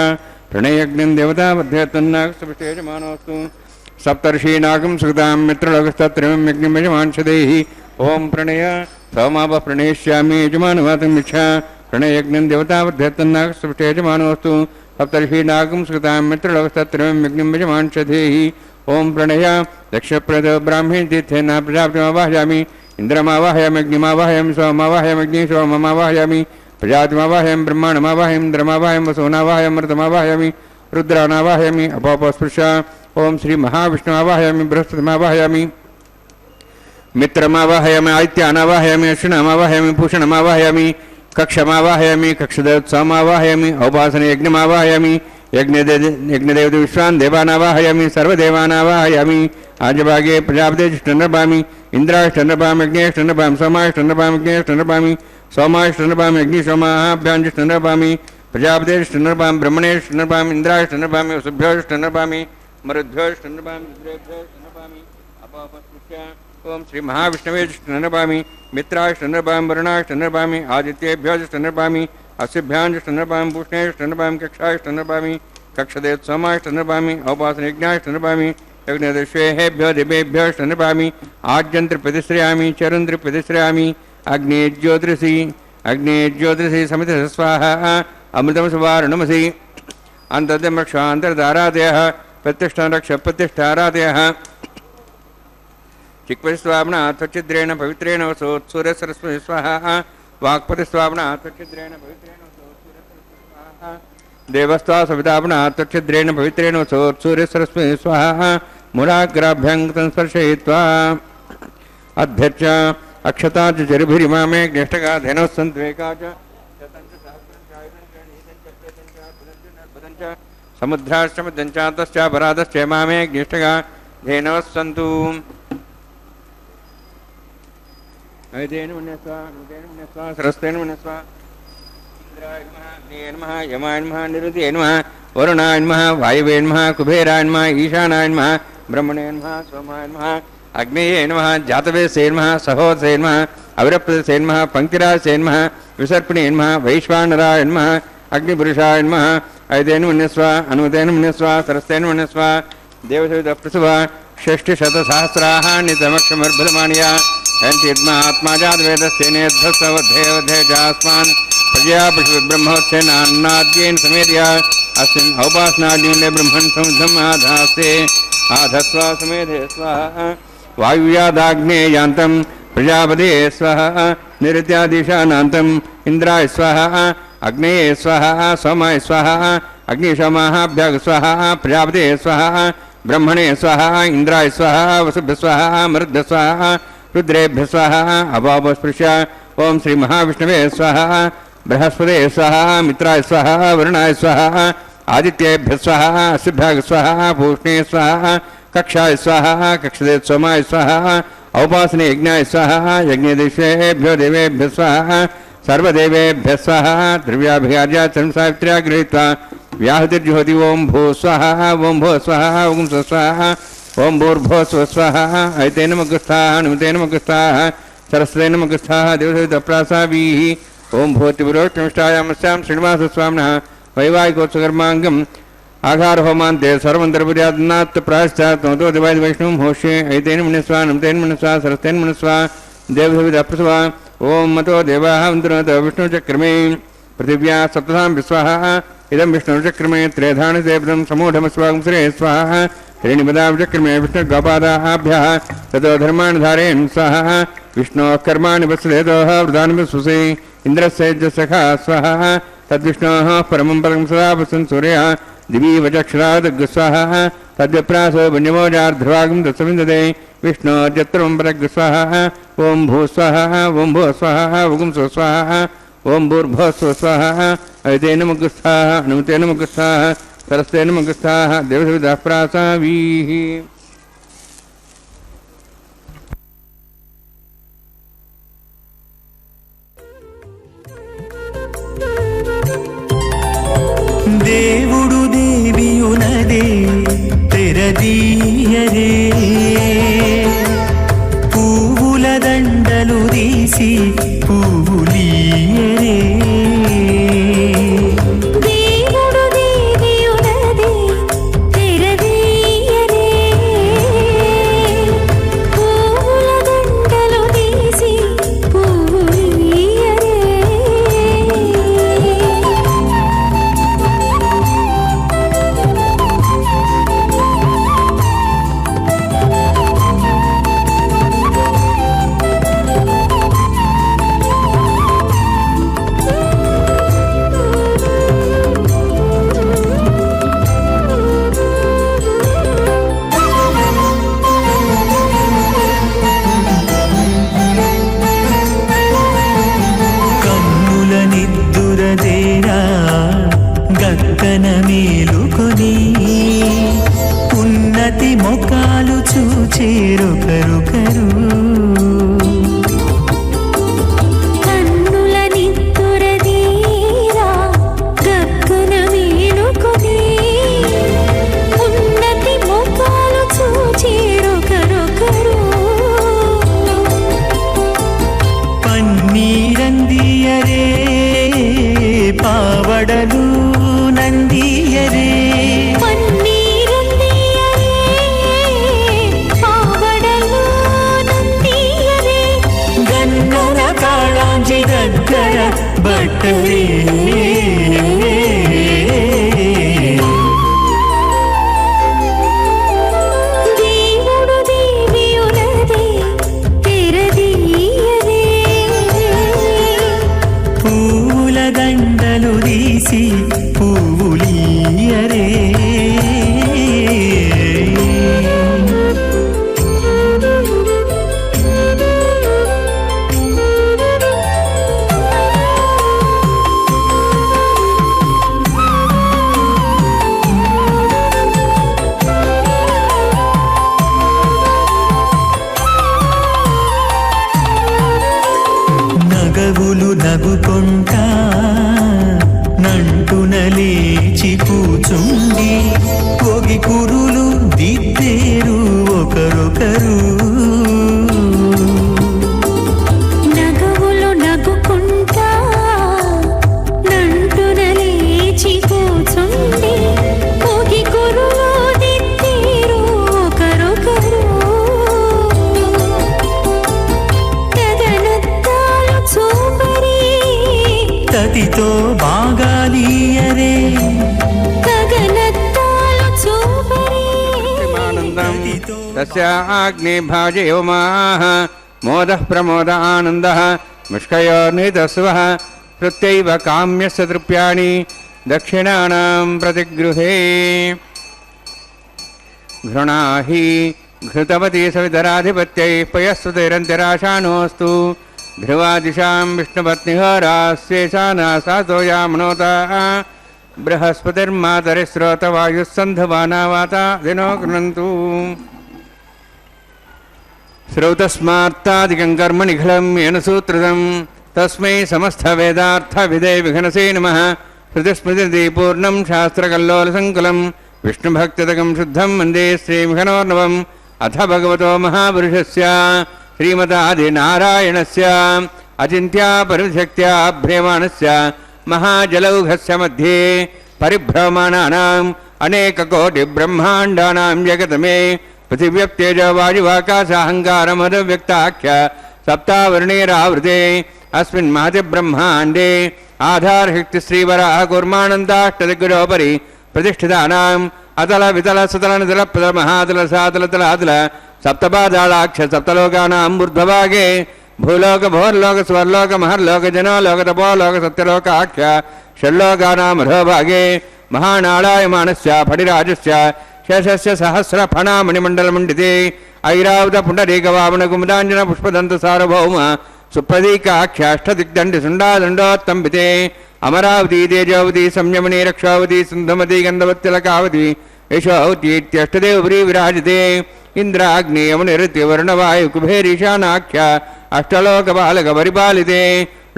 प्रणयज्ञं देवताबद्धेतन्नागसपुष्टेजमानोऽस्तु सप्तर्षीनागं सुगतां मित्रलोकस्तत्रं यज्ञं यजमानशदेहि ओं प्रणय सोमापः प्रणेष्यामि यजमानवातं यच्छा प्रणयज्ञं देवताबद्धेतन्नागसपुष्टेजमानोऽस्तु सप्तर्षीनागं सुगतां मित्रलोकस्तत्रं यज्ञं यजमानशदेहि ओं प्रणय दक्षप्रदो ब्राह्मी तीर्थेन प्रजापतिमावाहयामि इन्द्रमावाहयामि अग्निमावाहयामि सोममावाहयामि अग्नि सोममावाहयामि प्रजापतिमावाहयामि ब्रह्माण्डमावाहयामि इन्द्रमावाहयामि वसुनावाहयामि मरुतमावाहयामि रुद्रानावाहयामि अपोपस्पृशा ओं श्री महाविष्णुमावाहयामि बृहस्पतिमावाहयामि मित्रमावाहयामि आदित्यानावाहयामि अश्विनामावाहयामि भूषणमावाहयामि कक्षमावाहयामि कक्षदेवोत्सवमावाहयामि औपासनयज्ञमावाहयामि यज्ञदेव विश्वान् देवानावाहयामि सर्वदेवानावाहयामि आजभागे प्रजापतिष्ठन्नपामि इन्द्राष्टन्नपामि अग्नेष्टन्नपामि सोमाष्टन्नपामि अग्नेष्टन्नपामि सोमाष्टन्नपामि अग्निसोमाभ्याञ्जिष्टन्नपामि प्रजापतिष्ठन्नपामि ब्रह्मणेष्टन्नपामि इन्द्राष्टन्नपामि वसुभ्योष्टन्नपामि मरुद्भ्योष्टन्नपामि रुद्रेभ्योष्टन्नपामि अपोपस्पृश्य ओं श्री महाविष्णवेष्टन्नपामि मित्राष्टन्नपामि वरुणाष्टन्नपामि आदित्येभ्योष्टन्नपामि अस्यभ्याञ्जष्टन्नपामि पूष्णेष्टन्नपामि कक्षाष्टन्नपामि कक्षदेव सोमाष्टनृपामि औपासनयज्ञाष्टनृपामि यज्ञदृश्वेभ्यो दिवेभ्योष्टनृपामि आज्यन्त्रिप्रतिश्रयामि चरुन्त्रिप्रतिश्रयामि अग्नेज्योतिषि समित स्वाहा अमृतं सुवारुणमसि अन्तर्दं रक्षान्तर्दारादयः प्रतिष्ठां रक्ष प्रतिष्ठारादयः चिक्पतिस्वाप्ना त्वच्छिद्रेण पवित्रेण वसोत्सूर्यसरस्वती स्वाहा वाक्पतिस्वाप्ना त्वच्छिद्रेण पवित्रेण वसोत्सूर्यसरस्वती स्वाहा देवस्त्वा सविताप्ना त्वच्छिद्रेण पवित्रेण वसोत्सूर्यसरस्वती स्वाहा मूलाग्राभ्यां स्पर्शयित्वा अध्यक्ष अक्षता च चरुभिरिमामे ज्ञेष्ठका धेनोस्सन्त्वेका च समुद्राश्चमुद्दञ्चातश्च परादश्च मामे ज्ञेष्ठका धेनोस्सन्तु ऐतेन मन्यस्वा सरस्तेन मन्यस्वा इंद्राय नमः अग्नेय नमः यमाय नमः निरुतिये नमः वरुणाय नमः वायवे नमः कुबेराय नमः ईशानाय नमः ब्रह्मणे नमः सोमाय नमः अग्नेये नमः जातवेदसे नमः सहोदसे नमः अविरप्रदसे नमः पंक्तिराजसे नमः विसर्पिणे नमः वैश्वानराय नमः अग्निपुरुषाय नमः ऐतेन मन्यस्वा अनुमतेन मन्यस्वा सरस्तेन मन्यस्वा देवसवितप्रसुवा षष्टिशतसहस्राः नितमक्षमर्भुतमानया आत्माजातवेदस्तेनेध्वस्वद्धेवधेजास्मान् प्रजया पशुब्रह्मोत्सेनान्नाद्येन समेध्या अस्मिन् औपासनाद्यूने ब्रह्मन् समुद्धम् आधास्ते आधस्वा समेधे स्वाहा वायुव्यादाग्नेयान्तं प्रजापते स्वाहा निरत्यादिशानान्तम् इन्द्राय स्वाहा अग्नेये स्वाहा सोमाय स्वाहा अग्निशमाभ्यः स्वाहा प्रजापते स्वाहा ब्रह्मणे स्वाहा इंद्राय स्वाहा वसुभ्य स्वाहा मरुद्भ्य स्वाहा रुद्रेभ्य स्वाहा अभावस्पृश्य ओं श्री महाविष्णवे स्वाहा बृहस्पते स्वाहा मित्राय स्वाहा वरुणाय स्वाहा आदित्येभ्य स्वाहा अश्विभ्यः स्वाहा पूष्णे स्वाहा कक्षाय स्वाहा कक्षदे सोमाय स्वाहा औपासने यज्ञाय स्वाहा यज्ञदेशेभ्यो देवेभ्य स्वाहा सर्वदेवेभ्य स्वाहा द्रव्याभिर्या सावित्र्या गृहीत्वा व्याहतिर्जुहोति ओं भू स्वाहा ओं भो स्वाहा ओं स्वाहा ओं भूर्भो स्वाहा ऐतेन मगुस्थाः नुमतेन मगुस्थाः सरस्वतेन मगुस्थाः देवसवितप्रासाभिः ओं भूतिपुरोष्टमिष्टायामस्यां श्रीनिवासस्वामिनः वैवाहिकोत्सकर्माङ्गम् आघारहोमान्ते सर्वमन्त्रपुर्यादनात् प्रायश्चात् तमतो दिवादि वैष्णवं होष्ये ऐतेन मन्यस्वा नुमतेन मन्यस्वा सरस्तेन मन्यस्वा देवसवितप्रसवा ओं मतो देवाः वन्दनोत विष्णुचक्रमे पृथिव्या सप्तधां विस्वाहा इदं विष्णुचक्रमे त्रेधानि देवतं समूढमस्वागं श्रे स्वाहा श्रेणिपदाचक्रमे विष्णुगोपादाभ्यः ततो धर्माणि धारयन् स्वाहा विष्णोः कर्माणि वत्सदेतोः वृदानि वत्सुषे इन्द्रस्य सखा स्वाहा तद्विष्णोः परमं पदं सदा वसन् सूर्यः दिवि वचक्षरादग् स्वाहा तद्विप्रासो वन्यमोजार्ध्वागं तत्सविन्दते विष्णोर्यत्रं पदग् स्वाहा ओं भू स्वाहा ओं भो स्वाहा ओं स्वाहा ओं भूर्भो स्वाहा ऐतेन मगुस्थाः नुमतेन मगुस्थाः सरस्तेन मगुस्थाः देवसवितः प्रासाभिः దేవుడు దేవియునదే తెరదీయరే పువ్వుల దండలు తీసి పువ్వులీయరే గక్కన మేలుకొని ఉన్నతి మొక్కలు చూచేరొకరొకరు పన్నీరందియరే పావడలు నందియరే పువ్వులీయరే. నగవులు నగుకొంటా నంటున లేచి కూచుండి పొగి కురులు దిద్దేరు ఒకరొకరు. నగవులు నగుకుంటా నంటున లేచి కూచుండి పొగి కురులు దిద్దేరు ఒకరొకరు. గగనత్తాలు చూపరి తతితో బాగాలీయరే. గగనత్తాలు చూపరి తస్యాగ్నే భాజయోమాః మోదః ప్రమోద ఆనందః ముష్కయోర్నితస్వః ప్రత్యైవ కామ్యస్య తృప్యాణి దక్షిణానాం ప్రతిగృహే. घृणाहि घृतवती सवितराधिपत्यै पयस्वतिरन्तिराशानोऽस्तु ध्रुवादिशां विष्णुपत्निहोरास्येषाना सातो यामनोता बृहस्पतिर्मातरिस्रोतवायुः सन्धवाना वाता दिनो गृह्णन्तु. श्रौतस्मात्तादिकं कर्म निखिलं येन सूत्रितं तस्मै समस्तवेदार्थविदे विघ्नसे नमः. श्रुतिस्मृतिपूर्णं शास्त्रकल्लोलसङ्कुलं विष्णुभक्तिदकं शुद्धं वन्दे श्रीविघ्नोर्णवम्. अथ भगवतो महापुरुषस्य श्रीमदादिनारायणस्य अचिन्त्या परिशक्त्या भ्रियमाणस्य महाजलौघस्य मध्ये परिभ्रममाणानाम् अनेककोटिब्रह्माण्डानां जगतमे पृथिव्यप्तेजवायुवाकाशाहङ्कारमदव्यक्ताख्य सप्तावर्णेरावृते अस्मिन् महतिब्रह्माण्डे आधारशक्तिश्रीवराः कूर्मानन्दाष्टदिग्गजोपरि प्रतिष्ठितानाम् अतल वितल सुतल नितल प्रतल महातल सातल तलातल सप्तपादालाक्ष सप्तलोकानां ऊर्ध्वभागे भूलोक भोर्लोक स्वर्लोक महर्लोक जनोलोक तपोलोक सत्यलोकाख्य षड्लोकानां अधोभागे महानारायमाणस्य फणिराजस्य शेषस्य सहस्रफणामणिमण्डलमण्डिते ऐरावत पुण्डरीकवामन कुमुदाञ्जन पुष्पदन्त सार्वभौम सुप्रदीकाख्याष्टदिग्दण्डिसुण्डादण्डोत्तम्बिते अमरावती तेजोवती संयमनी रक्षावती सिन्धुमती गन्धवत्यलकावती यशोवतीत्यष्टदेवपुरी विराजिते इंद्राग्नि यमुनिरति वर्णवायु कुबेरीशानाख्य अष्टलोकपालकपरिपालिते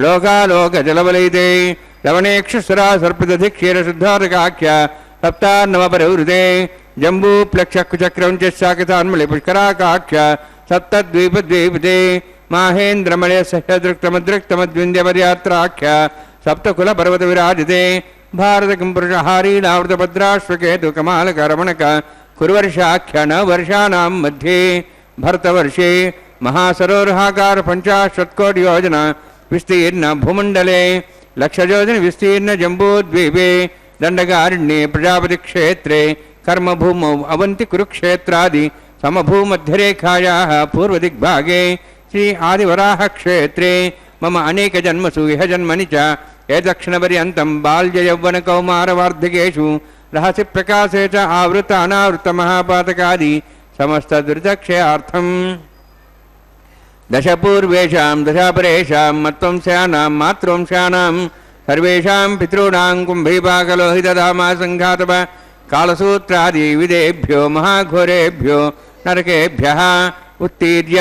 लोकालोकजलवलयिते लवणेक्षुसुरा सर्पितधिक्षीरशुद्धारकाख्य सप्तान्नवपरिवृते जम्बूप्लक्षकुचक्रौञ्चशाकितान्मलिपुष्कराकाख्य सप्तद्वीपद्वीपिते माहेन्द्रमलयसह्यदृक्तमदृक्तमद्विन्द्यपर्यात्राख्य सप्तकुलपर्वतविराजिते भारतकिंपुरुषहारीणावृतभद्राश्वकेतुकमालकरमणक कुरुवर्षाख्य नववर्षाणां मध्ये भरतवर्षे महासरोरुहाकार 50 कोटि योजना विस्तीर्ण भूमण्डले लक्षयोजन विस्तीर्ण जम्बूद्वीपे दण्डकारण्ये प्रजापति क्षेत्रे कर्मभूमौ अवन्ति कुरुक्षेत्रादि समभूमध्यरेखायाः पूर्वदिग्भागे श्री आदिवराह क्षेत्रे मम अनेक जन्मसु इह जन्मनि च एतक्षणपर्यन्तं बाल्ययौवनकौमारवार्धिकेषु रहसि प्रकाशे च आवृत अनावृत महापातकादि समस्त दुर्दक्षयार्थम् दशपूर्वेषां दशापरेषां मत्वंस्यानां मातृवंस्यानां सर्वेषां पितॄणां कुम्भीपाकलोहितधामा सङ्घातप कालसूत्रादि विदेभ्यो महाघोरेभ्यो नरकेभ्यः उत्तीर्य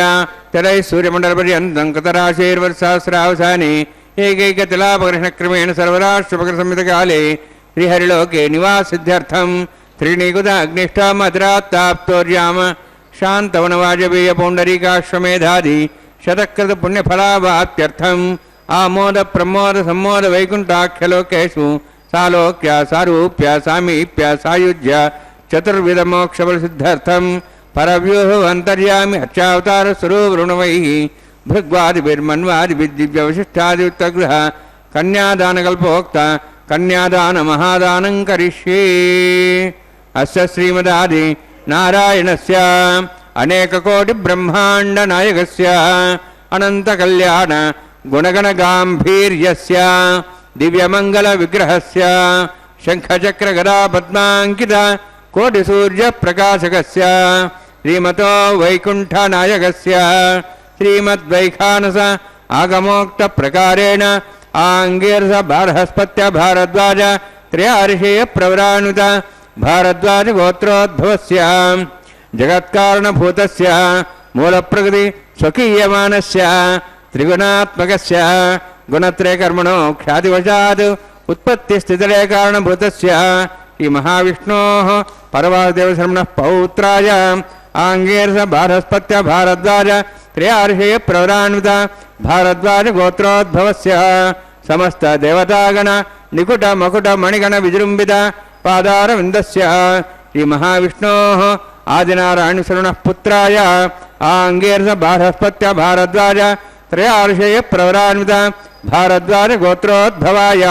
तलैः सूर्यमण्डलपर्यन्तं कृतराशेर्वर्षसहस्रावसाने एकैकतिलापकृष्णक्रमेण सर्वराष्ट्रपकृतसंहितकाले श्रीहरिलोके निवासिद्ध्यर्थं त्रीणिकुताग्निष्ठामधिरात्ताप्तोर्याम शान्तवनवाजपेयपौण्डरीकाश्वमेधादि शतकृतपुण्यफलावाप्त्यर्थम् आमोद प्रमोद सम्मोद वैकुण्ठाख्यलोकेषु सालोक्य सारूप्य सामीप्य सायुज्य चतुर्विधमोक्षफलसिद्ध्यर्थं परव्यूह अन्तर्यामि हर्षावतार स्वरूपऋणवैः भृग्वादिभिर्मन्वादिभिर्दिव्यवशिष्टादियुक्तगृह कन्यादानकल्पोक्त कन्यादान महादानं करिष्ये। अस्य श्रीमदादि नारायणस्य अनेककोटिब्रह्माण्डनायकस्य अनन्तकल्याण गुणगणगाम्भीर्यस्य दिव्यमङ्गलविग्रहस्य शङ्खचक्रगदा पद्माङ्कित कोटिसूर्यप्रकाशकस्य श्रीमतो वैकुण्ठनायकस्य श्रीमद्वैखानस आगमोक्तप्रकारेण आङ्गीरस बृहस्पत्य भारद्वाज त्रयार्षेयप्रवरानुत भारद्वाजगोत्रोद्भवस्य जगत्कारणभूतस्य मूलप्रकृति स्वकीयमानस्य त्रिगुणात्मकस्य गुणत्रयकर्मणो ख्यातिवशात् उत्पत्तिस्थितिलय कारणभूतस्य श्रीमहाविष्णोः परवासुदेवशर्मणः पौत्राय आङ्गीरस बृहस्पत्य भारद्वाज त्रयार्षेयप्रवरान्वित भारद्वाज गोत्रोद्भवस्य समस्त देवतागण निकुट मकुट मणिगण विजृम्भित पादारविन्दस्य श्रीमहाविष्णोः आदिनारायणशरणः पुत्राय आङ्गीरस बृहस्पत्य भारद्वाज त्रयार्षेयप्रवरान्वित भारद्वाज गोत्रोद्भवाय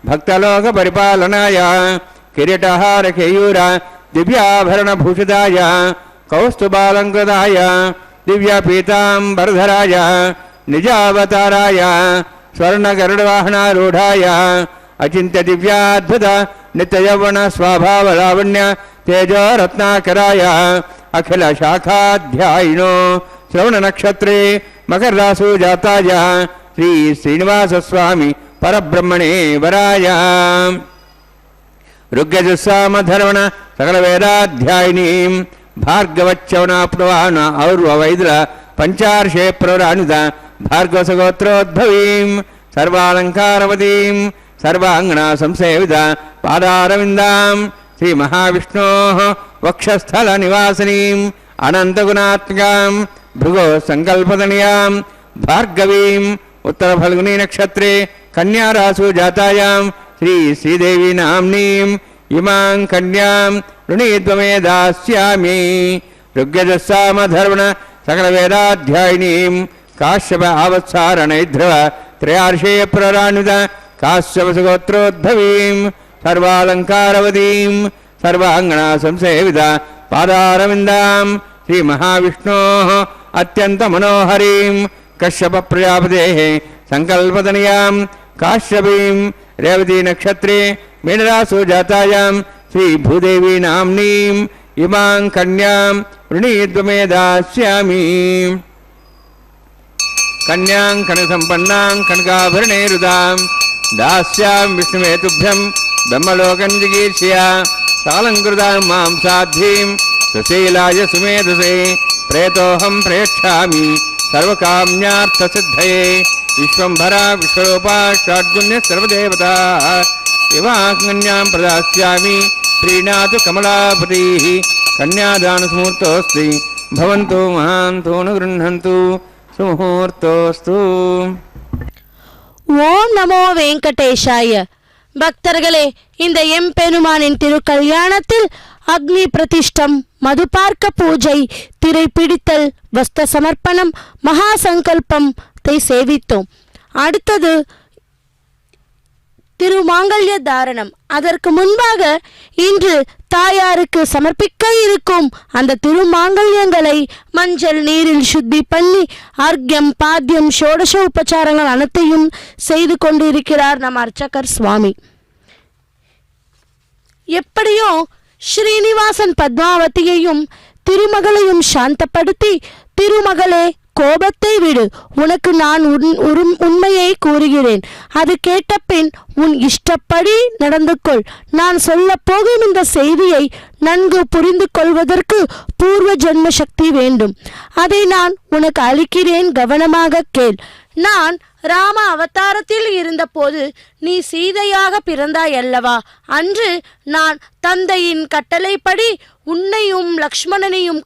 भक्तलोकपरिपालनाय किरीटहार केयूर दिव्याभरणभूषिताय कौस्तुभालङ्कृताय दिव्यपीताम्बरधराय निजावताराय स्वर्णगरुडवाहनारूढाय अचिन्त्य दिव्याद्भुत नित्ययौवन स्वभावलावण्य तेजोरत्नाकराय अखिल शाखाध्यायिनो श्रवणनक्षत्रे मकररासु जाताय श्री श्रीनिवासस्वामी परब्रह्मणे वराय ऋग्यजुस्सामधर्मण सकलवेदाध्यायिनीं भार्गवच्चवनाप्नुवान और्ववैद्र पञ्चार्षे प्रवरानुत भार्गवसगोत्रोद्भवीं सर्वालङ्कारवतीं सर्वाङ्गना संसेवित पादारविन्दां श्रीमहाविष्णोः वक्षस्थलनिवासिनीं अनन्तगुणात्मिकां भृगो सङ्कल्पतनयां भार्गवीं उत्तरफल्गुनी नक्षत्रे कन्यारासु जातायां श्री श्रीदेवी नाम्नीं इमां कन्यां ऋणीद्वमे दास्यामि ऋग्यजस्सामधर्मण सकलवेदाध्यायिनीं काश्यप आवत्सारणैध्रव त्रयार्षेयप्रवरान्वित काश्यपसगोत्रोद्भवीं सर्वालङ्कारवतीं सर्वाङ्गना संसेवित पादारविन्दां श्रीमहाविष्णोः अत्यन्तमनोहरीं कश्यपप्रजापतेः सङ्कल्पतनयां काश्यपीं रेवती नक्षत्रे मीनरासु जातायां श्रीभूदेवी नाम्नीं इमां कन्यां ऋणीद्वमे दास्यामि कन्यां कनकसम्पन्नां कनकाभरणैरुदां दास्यामि विष्णुमेतुभ्यं ब्रह्मलोकं जिगीर्ष्य सालङ्कृतां मां साध्वीं सुशीलाय सुमेधसे प्रेतोऽहं प्रेक्षामि सर्वकाम्यार्थसिद्धये विश्वम्भरा विश्वरूपा षड्गुण्य सर्वदेवता इवाकन्यां प्रदास्यामि प्रीणातु कमलापतिः कन्यादानसमुहूर्तोऽस्ति भवन्तु महान्तु न गृह्णन्तु सुमुहूर्तोऽस्तु. ஓம் நமோ வெங்கடேஷாய. பக்தர்களே, இந்த எம்பெருமானின் திருக்கல்யாணத்தில் அக்னி பிரதிஷ்டம், மதுபார்க்க பூஜை, திரை பிடித்தல், வஸ்த சமர்ப்பணம், மகா சங்கல்பத்தை சேவித்தோம். அடுத்தது திருமாங்கல்ய தாரணம். அதற்கு முன்பாக இன்று தாயாருக்கு சமர்ப்பிக்க இருக்கும் அந்த திருமாங்கல்யங்களை மஞ்சள் நீரில் சுத்தி பண்ணி அர்க்யம் பாத்தியம் ஷோடச உபச்சாரங்கள் அனைத்தையும் செய்து கொண்டிருக்கிறார் நம் அர்ச்சகர் சுவாமி. எப்படியோ ஸ்ரீனிவாசன் பத்மாவதியையும் திருமகளையும் சாந்தப்படுத்தி, திருமகளே கோபத்தை விடு, உனக்கு நான் உண்மையை கூறுகிறேன், அது கேட்ட பின் உன் இஷ்டப்படி நடந்து கொள். நான் சொல்ல போகும் இந்த செய்தியை நன்கு புரிந்து கொள்வதற்கு பூர்வ ஜென்ம சக்தி வேண்டும். அதை நான் உனக்கு அளிக்கிறேன், கவனமாக கேள். நான் ராம அவதாரத்தில் இருந்தபோது நீ சீதையாக பிறந்தாய் அல்லவா? அன்று நான் தந்தையின் கட்டளைப்படி உன்னையும் லக்ஷ்மணனையும்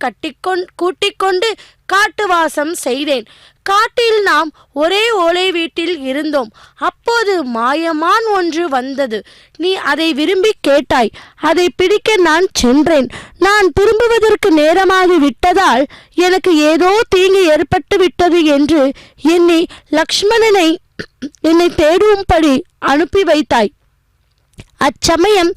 கூட்டிக்கொண்டு காட்டுவாசம் செய்தேன். காட்டில் நாம் ஒரே ஓலை வீட்டில் இருந்தோம். அப்போது மாயமான் ஒன்று வந்தது. நீ அதை விரும்பி கேட்டாய். அதை பிடிக்க நான் சென்றேன். நான் திரும்புவதற்கு நேரமாகி விட்டதால் எனக்கு ஏதோ தீங்கு ஏற்பட்டு விட்டது என்று எண்ணி லக்ஷ்மணனை என்னை தேடும்படி அனுப்பி வைத்தாய். அச்சமயம்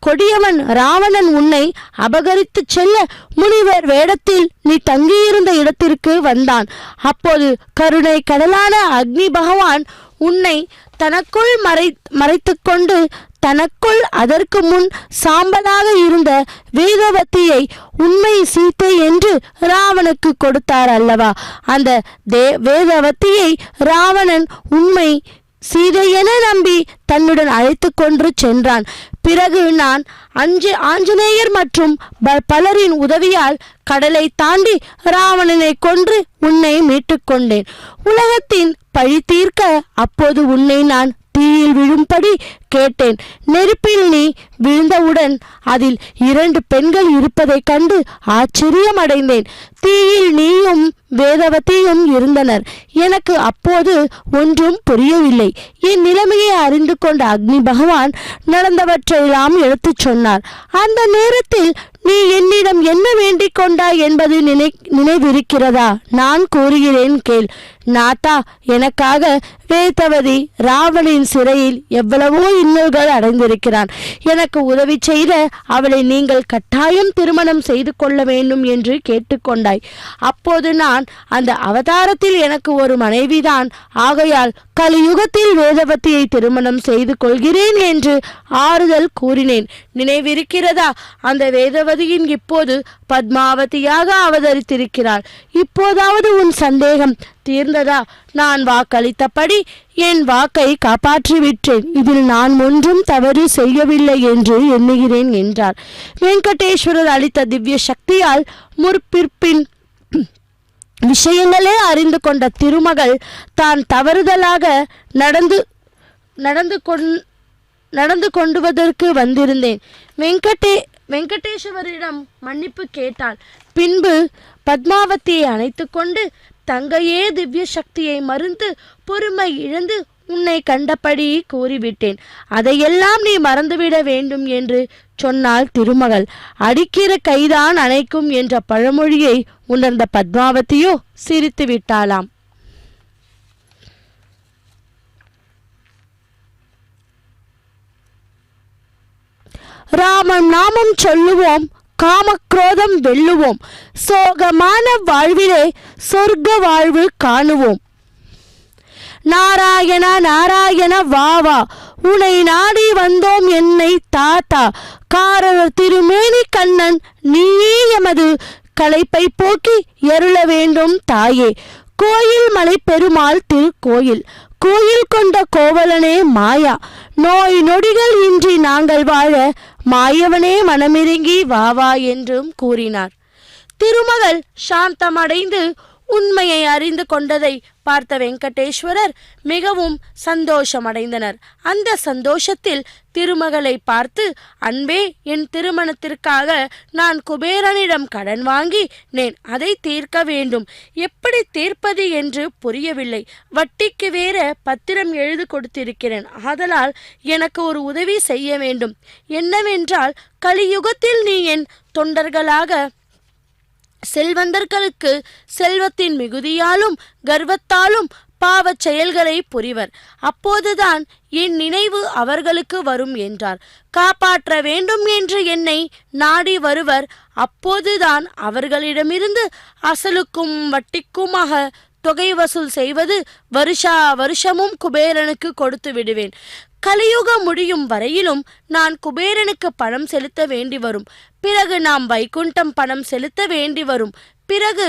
கொடியவன் ராவணன் உன்னை அபகரித்து செல்ல முனிவர் வேடத்தில் நீ தங்கியிருந்த இடத்திற்கு வந்தான். அப்போது கருணை கடலான அக்னி பகவான் உன்னை தனக்குள் மறைத்துக்கொண்டு தனக்குள் அதற்கு முன் சாம்பலாக இருந்த வேதவதியை உண்மை சீத்தை என்று ராவனுக்கு கொடுத்தார் அல்லவா? அந்த வேதவதியை ராவணன் உண்மை சீதை என நம்பி தன்னுடன் அழைத்து கொண்டு சென்றான். பிறகு நான் ஆஞ்சநேயர் மற்றும் பலரின் உதவியால் கடலை தாண்டி ராவணனை கொன்று உன்னை மீட்டுக் கொண்டேன். உலகத்தின் பழி தீர்க்க அப்போது உன்னை நான் தீயில் விழும்படி கேட்டேன். நெருப்பில் நீ விழுந்தவுடன் அதில் 2 பெண்கள் இருப்பதைக் கண்டு ஆச்சரியம் அடைந்தேன். தீயில் நீயும் வேதவதியும் இருந்தனர். எனக்கு அப்போது ஒன்றும் புரியவில்லை. என் நிலைமையை அறிந்து கொண்ட அக்னி பகவான் நடந்தவற்றையெல்லாம் எடுத்துச் சொன்னார். அந்த நேரத்தில் நீ என்னிடம் என்ன வேண்டிக் கொண்டாய் என்பது நினைவிருக்கிறதா? நான் கூறுகிறேன் கேள். நாதா, எனக்காக வேதவதி ராவணின் சிறையில் எவ்வளவோ இன்னல்கள் அடைந்திருக்கிறான். எனக்கு உதவி செய்த அவளை நீங்கள் கட்டாயம் திருமணம் செய்து கொள்ள வேண்டும் என்று கேட்டுக்கொண்டாய். அப்போது நான் அந்த அவதாரத்தில் எனக்கு ஒரு மனைவிதான், ஆகையால் கலியுகத்தில் வேதவதியை திருமணம் செய்து கொள்கிறேன் என்று ஆறுதல் கூறினேன். நினைவிருக்கிறதா? அந்த வேதவதியின் இப்போது பத்மாவதியாக அவதரித்திருக்கிறாள். இப்போதாவது உன் சந்தேகம் தீர்ந்ததா? நான் வாக்களித்தபடி என் வாக்கை காப்பாற்றிவிட்டேன். இதில் நான் ஒன்றும் தவறு செய்யவில்லை என்று எண்ணுகிறேன் என்றார். வெங்கடேஸ்வரர் அளித்த திவ்ய சக்தியால் முற்பிற்பின் விஷயங்களே அறிந்து கொண்ட திருமகள் தான் தவறுதலாக நடந்து கொண்டுவதற்கு வந்திருந்தேன். வெங்கடேஸ்வரிடம் மன்னிப்பு கேட்டாள். பின்பு பத்மாவதியை அணைத்து கொண்டு, தங்கையே, திவ்ய சக்தியை மறுத்து பொறுமை இழந்து உன்னை கண்டபடி கூறிவிட்டேன். அதையெல்லாம் நீ மறந்துவிட வேண்டும் என்று சொன்னாள் திருமகள். அடிக்கிற கைதான் அணைக்கும் என்ற பழமொழியை உணர்ந்த பத்மாவதியோ சிரித்து விட்டாளாம். ராமன் நாமம் சொல்லுவோம், காமக்ரோதம் வெல்லுவோம், சோகமான வாழ்விலே சொர்க்க வாழ்வு காணுவோம். நாராயணா நாராயண வா வா, உனை நாடி வந்தோம் என்னை தாத்தா. காரர் திருமேனி கண்ணன் நீயே எமது களைப்பை போக்கி எருள வேண்டும் தாயே. கோயில் மலை பெருமாள் திருக்கோயில், கோயில் கொண்ட கோவலனே மாயா. நோய் நொடிகள் இன்றி நாங்கள் வாழ மாயவனே மனமிறங்கி வாவா என்றும் கூறினார். திருமகள் சாந்தமடைந்து உண்மையை அறிந்து கொண்டதை பார்த்த வெங்கடேஸ்வரர் மிகவும் சந்தோஷமடைந்தனர். அந்த சந்தோஷத்தில் திருமகளை பார்த்து, அன்பே, என் திருமணத்திற்காக நான் குபேரனிடம் கடன் வாங்கினேன். அதை தீர்க்க வேண்டும். எப்படி தீர்ப்பது என்று புரியவில்லை. வட்டிக்கு வேற பத்திரம் எழுதி கொடுத்திருக்கிறேன். ஆதலால் எனக்கு ஒரு உதவி செய்ய வேண்டும். என்னவென்றால், கலியுகத்தில் நீ என் தொண்டர்களாக செல்வந்தர்களுக்கு செல்வத்தின் மிகுதியாலும் கர்வத்தாலும் பாவச் செயல்களை புரிவர். அப்போதுதான் என் நினைவு அவர்களுக்கு வரும் என்றார். காப்பாற்ற வேண்டும் என்று என்னை நாடி வருவர். அப்போதுதான் அவர்களிடமிருந்து அசலுக்கும் வட்டிக்குமாக தொகை வசூல் செய்வது வருஷமும் குபேரனுக்கு கொடுத்து விடுவேன். கலியுகம் முடியும் வரையிலும் நான் குபேரனுக்கு பணம் செலுத்த வேண்டி வரும். பிறகு நாம் வைகுண்டம் பணம் செலுத்த வேண்டி வரும். பிறகு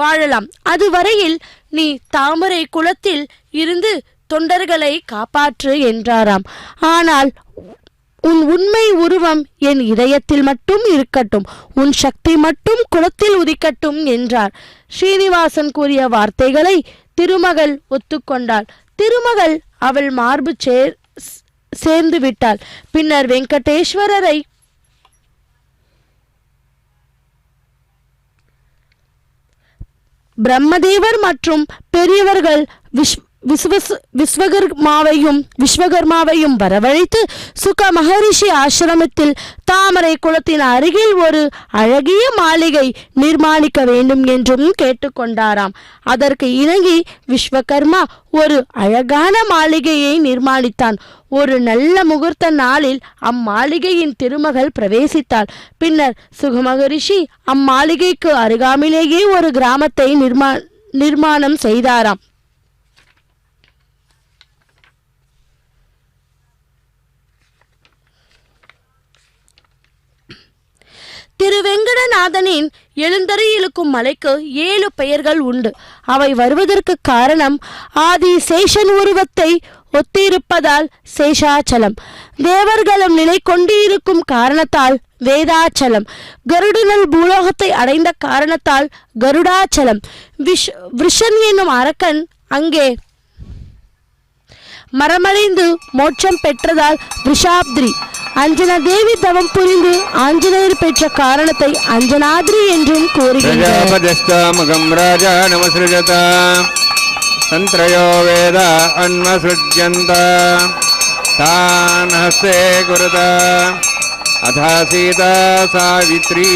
வாழலாம். அதுவரையில் நீ தாமரை குளத்தில் இருந்து தொண்டர்களை காப்பாற்று என்றாராம். ஆனால் உன் உண்மை உருவம் என் இதயத்தில் மட்டும் இருக்கட்டும், உன் சக்தி மட்டும் குளத்தில் உதிக்கட்டும் என்றார். ஸ்ரீனிவாசன் கூறிய வார்த்தைகளை திருமகள் ஒத்துக்கொண்டாள். திருமகள் அவள் மார்பு சேர்ந்து விட்டாள். பின்னர் வெங்கடேஸ்வரரை பிரம்மதேவர் மற்றும் பெரியவர்கள் விஸ்வகர்மாவையும் வரவழைத்து சுக மகரிஷி ஆசிரமத்தில் தாமரை குளத்தின் அருகில் ஒரு அழகிய மாளிகை நிர்மாணிக்க வேண்டும் என்றும் கேட்டுக்கொண்டாராம். அதற்கு இணங்கி விஸ்வகர்மா ஒரு அழகான மாளிகையை நிர்மாணித்தான். ஒரு நல்ல முகூர்த்த நாளில் அம்மாளிகையின் திருமகள் பிரவேசித்தாள். பின்னர் சுகமகரிஷி அம்மாளிகைக்கு அருகாமையிலேயே ஒரு கிராமத்தை நிர்மாணம் செய்தாராம். வைத்தியநாதனின் எழுந்தருளியிருக்கும் மலைக்கு 7 பெயர்கள் உண்டு. அவை வருவதற்கு காரணம் ஆதி சேஷன் உருவத்தை ஒத்திருப்பதால் சேஷாச்சலம், தேவர்களும் நிலை கொண்டிருக்கும் காரணத்தால் வேதாச்சலம், கருடனல் பூலோகத்தை அடைந்த காரணத்தால் கருடாச்சலம், விஷன் என்னும் அரக்கன் அங்கே மரமடைந்து மோட்சம் பெற்றதால் விஷாப்திரி, அஞ்சனா தேவி தவம் புரிந்து ஆஞ்சநேயர் பெற்ற காரணத்தை அஞ்சனாத்ரி என்றும் கூறுகின்றனர். தந்த்ரயோ வேத அன்வசுஜ்யந்த தான் ஹஸ்தே குருத அதா சீதா சாவித்ரி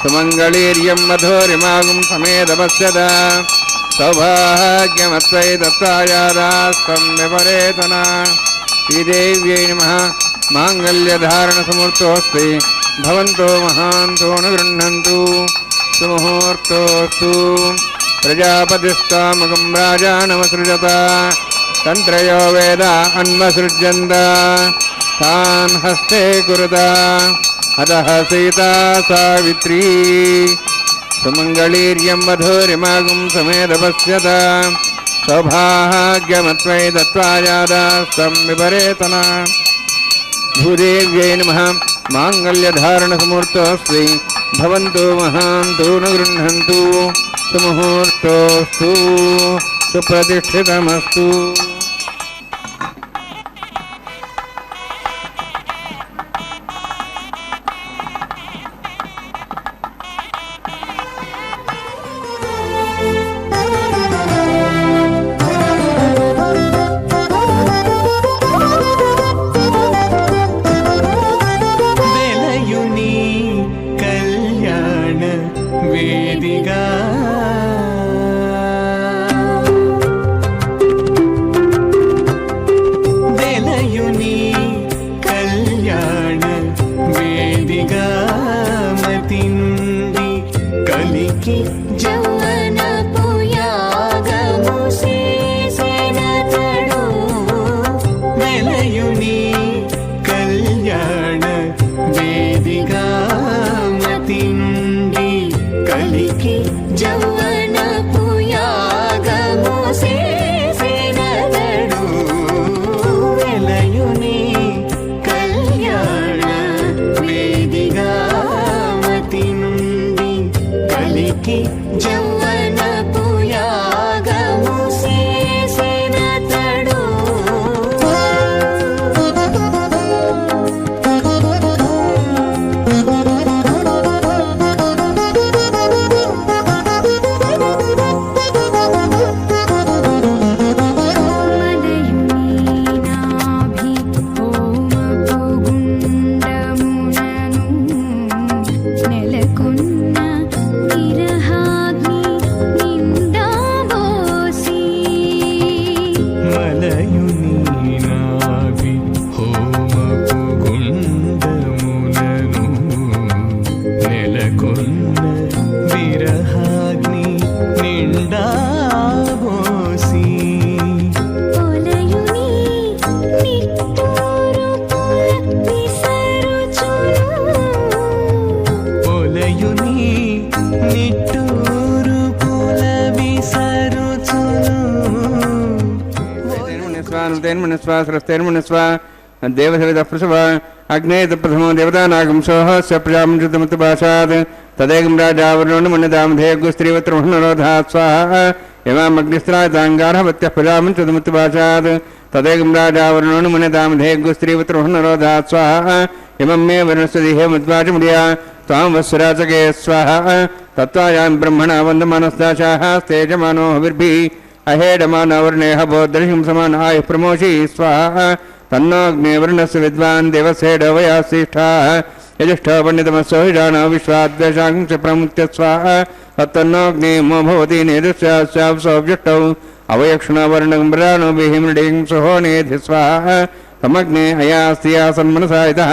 சுமங்களீர்யம் மధుரிமாகும் சமேதபஸ்யத சௌபாக்யமத்வை தத்தாயாதாஸ்தம் விபரேதன. ஸ்ரீதேவ்யை நமः. மாங்கல்யதாரணசமுர்த்தோஸ்தி பவந்தோ மகாந்தோ ந गृह्णन्तु சுமுஹூர்த்தோஸ்து. பிரஜாபதிஸ்தாமகம் ராஜானமசృజత தந்த்ரயோ வேத அன்வசృஜ்யந்த தான் ஹஸ்தே குருத அதः சீதா சாவித்ரி சுமங்களீர்யம் மధుரிமாகும் சமேதபஸ்யத சௌபாக்யமத்வை தத்வாயாதாஸ்தம் விபரேதன. भूदेव्यै नमः. माङ्गल्यधारणसमुहूर्तोऽस्ति भवन्तु महान्तु न गृह्णन्तु सुमुहूर्तोऽस्तु सुप्रतिष्ठितमस्तु. देवसविदः अग्नेयप्रथमो देवतानागंसोऽस्य प्रजामृतमतभाषात् तदेकं राजावरणमन्यदामधेयगुस्त्रीवत्रमहनरोधात् स्वाहा यमामग्निस्त्रायताङ्गारहवत्यः प्रजामृतमतभाषात् तदेकं राजावरणमन्यदामधेयगुस्त्रीवत्रमहनरोधात् स्वाहा यमं मे वर्णस्वदिहे मद्वाचमुडिया त्वां वत्सराचके स्वाहा तत्त्वायां ब्रह्मणा वन्दमानस्दाशाः तेजमानो हविर्भिः अहेडमानवर्णेह बोद्धरिं समान आयुः प्रमोषि स्वाहा तन्नोऽग्निवर्णस्य विद्वान् देवसेडवयासिष्ठाः यजिष्ठो पण्डितमस्सो हिजानो विश्वाद्वेषांश प्रमुच्य स्वाहा तन्नोऽग्निमो भवति नेदस्यास्यावसोऽव्यष्टौ अवयक्षणवर्णं ब्राणो बिहिमृडिं सुहोनेधि स्वाहा तमग्ने हयास्तियासन्मनसा इतः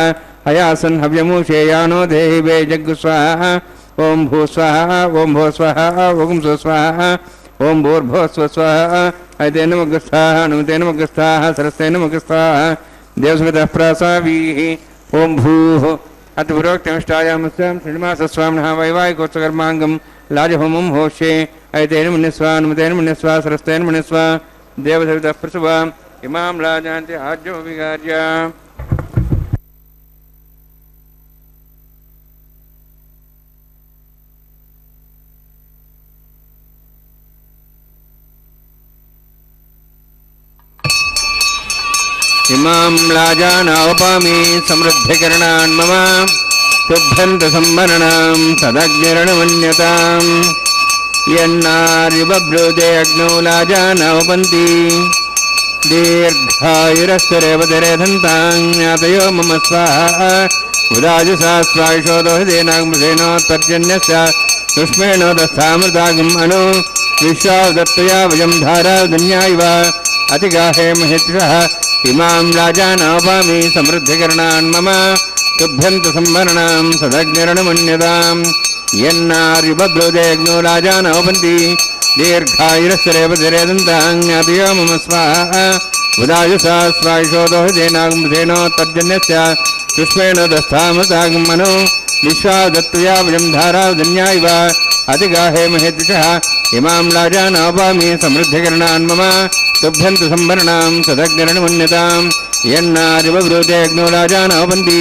हयासन् हव्यमूषेयानो देहि वे जग्गु स्वाहा ॐ भू स्वाहा ॐ भो स्वाहा ॐ सु स्वाहा ओं भूर्भुवः स्वः ऐते नमगस्थाः अनुमते नमगस्थाः सरस्ते नमगस्थाः देवसवितः प्रासावीः ओं भूः अथ पुरोक्तमिष्टायामस्यां श्रीनिवासस्वामिनः वैवाहिकोत्सकर्माङ्गं लाजहोमं होष्ये ऐतेन मुनिस्वा नुमतेन मुनिस्वा सरस्तेन मुनिस्वा देवसवितः प्रसुवा इमां लाजान्ति आज्यो विगार्य इमां लाजानावपामि समृद्धिकरणान् मम तुभ्यन्तसंवरणां तदग्निरणमन्यताम् यन्नार्युबभ्रूते अग्नौ लाजानावपन्ति दीर्घायुरस्तरेवतिरेधन्तां ज्ञातयो मम स्वाहा उदाजुषा स्वायुषोदोहितेनाग्मसेनोत्पर्जन्यस्य सुष्मेणोदस्थामृतागम् अनु विश्वावदत्तया वयं धारावदन्या इव अतिगाहे महेत्सः इमां राजानावपामि समृद्धिकरणान् मम तुभ्यन्तसंवरणां सदग्निरणमन्यताम् यन्नार्युबभ्रूते अग्नौ राजानावपन्ति दीर्घायुरस्तरेवतिरेधन्तां ज्ञातयो मम स्वाहा उदायुषा स्वायुषोदोहितेनाग्मसेनोत्पर्जन्यस्य सुष्मेणोदस्थामृतागम् अनु विश्वावदत्तया वयं धारावदन्या इव अतिगाहे महेद्विषः इमां राजानावपामि समृद्धिकरणान् मम तुभ्यन्तसंवरणां सदग्निरणमन्यताम् यन्नार्युबभ्रूते अग्नौ राजानावपन्ति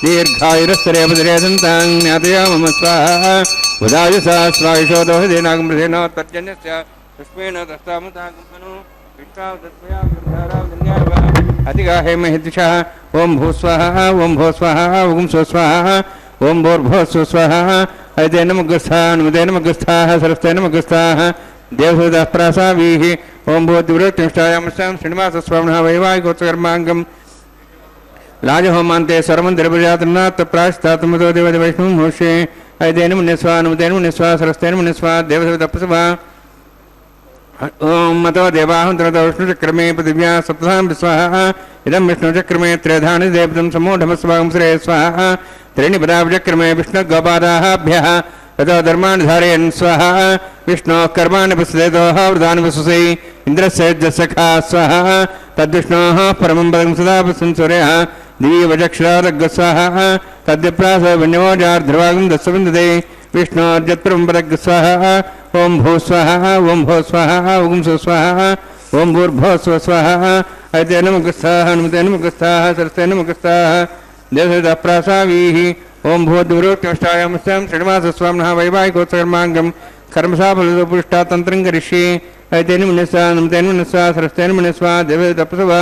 दीर्घायुरस्तरेवतिरेधन्तां ज्ञातयो मम स्वाहा उदायुषा स्वायुषोदोहितेनाग्मसेनोत्पर्जन्यस्य सुष्मेणोदस्थामृतागम् अनु विश्वावदत्तया वयं धारावदन्या इव अतिगाहे महेद्विषः ओं भूस्वाहा ओं भो स्वाहा ओं सो स्वाहा ओं भोर्भो सो स्वाहा ऐतेन मुग्गस्थाः नुमतेन मुग्गस्थाः सरस्तेन मुग्गस्थाः देवसुतः प्रासावीः ओं भूतिवृत्तिष्ठायामस्यां श्रीनिवासस्वामिनः वैवाहिकोत्सकर्माङ्गं लाजहोमान्ते सर्वमन्दिरप्रजातनात् प्राश्चात्मतो देववैष्णवं होष्ये ऐतेन मुनिस्वा नुमतेन मुनिस्वा सरस्तेन मुनिस्वा देवसुतः प्रसवा ओं मतो देवाहन्तरतो विष्णुचक्रमे पृथिव्या सप्तधां स्वाहा इदं विष्णुचक्रमे त्रेधानि देवतं समूढमस्वागं श्रेय स्वाहा त्रीणि पदाब्जक्रमे विष्णुगोपादाभ्यः ततो धर्माणि धारयन् स्वाहा विष्णोः कर्माणि पश्येतोः वृदानि वसुसै इन्द्रस्य सखा स्वाहा तद्विष्णोः परमं पदं सदा पश्यन् सूर्यः दिवीवचक्षरारग् स्वाहा तद्विप्रास वन्यमोजार्ध्रवागं दस्सविन्दते विष्णोर्जत्परं पदग् स्वाहा ओं भू स्वाहा ओं भो स्वाहा ओं सो स्वाहा ओं भूर्भो स्व स्वाहा ऐतेन मुग्गस्थाः नुमतेन मुग्गस्थाः सरस्तेन मुग्गस्थाः देवसुतः प्रासावीः ओं भूद्विवृत्तिष्ठायामस्यां श्रीनिवासस्वामिनः वैवाहिकोत्सकर्माङ्गं कर्मसाफलपुष्टा तन्त्रं करिष्ये ऐतेन मुनिस्वा नुमतेन मुनिस्वा सरस्तेन मुनिस्वा देवसुतः प्रसवा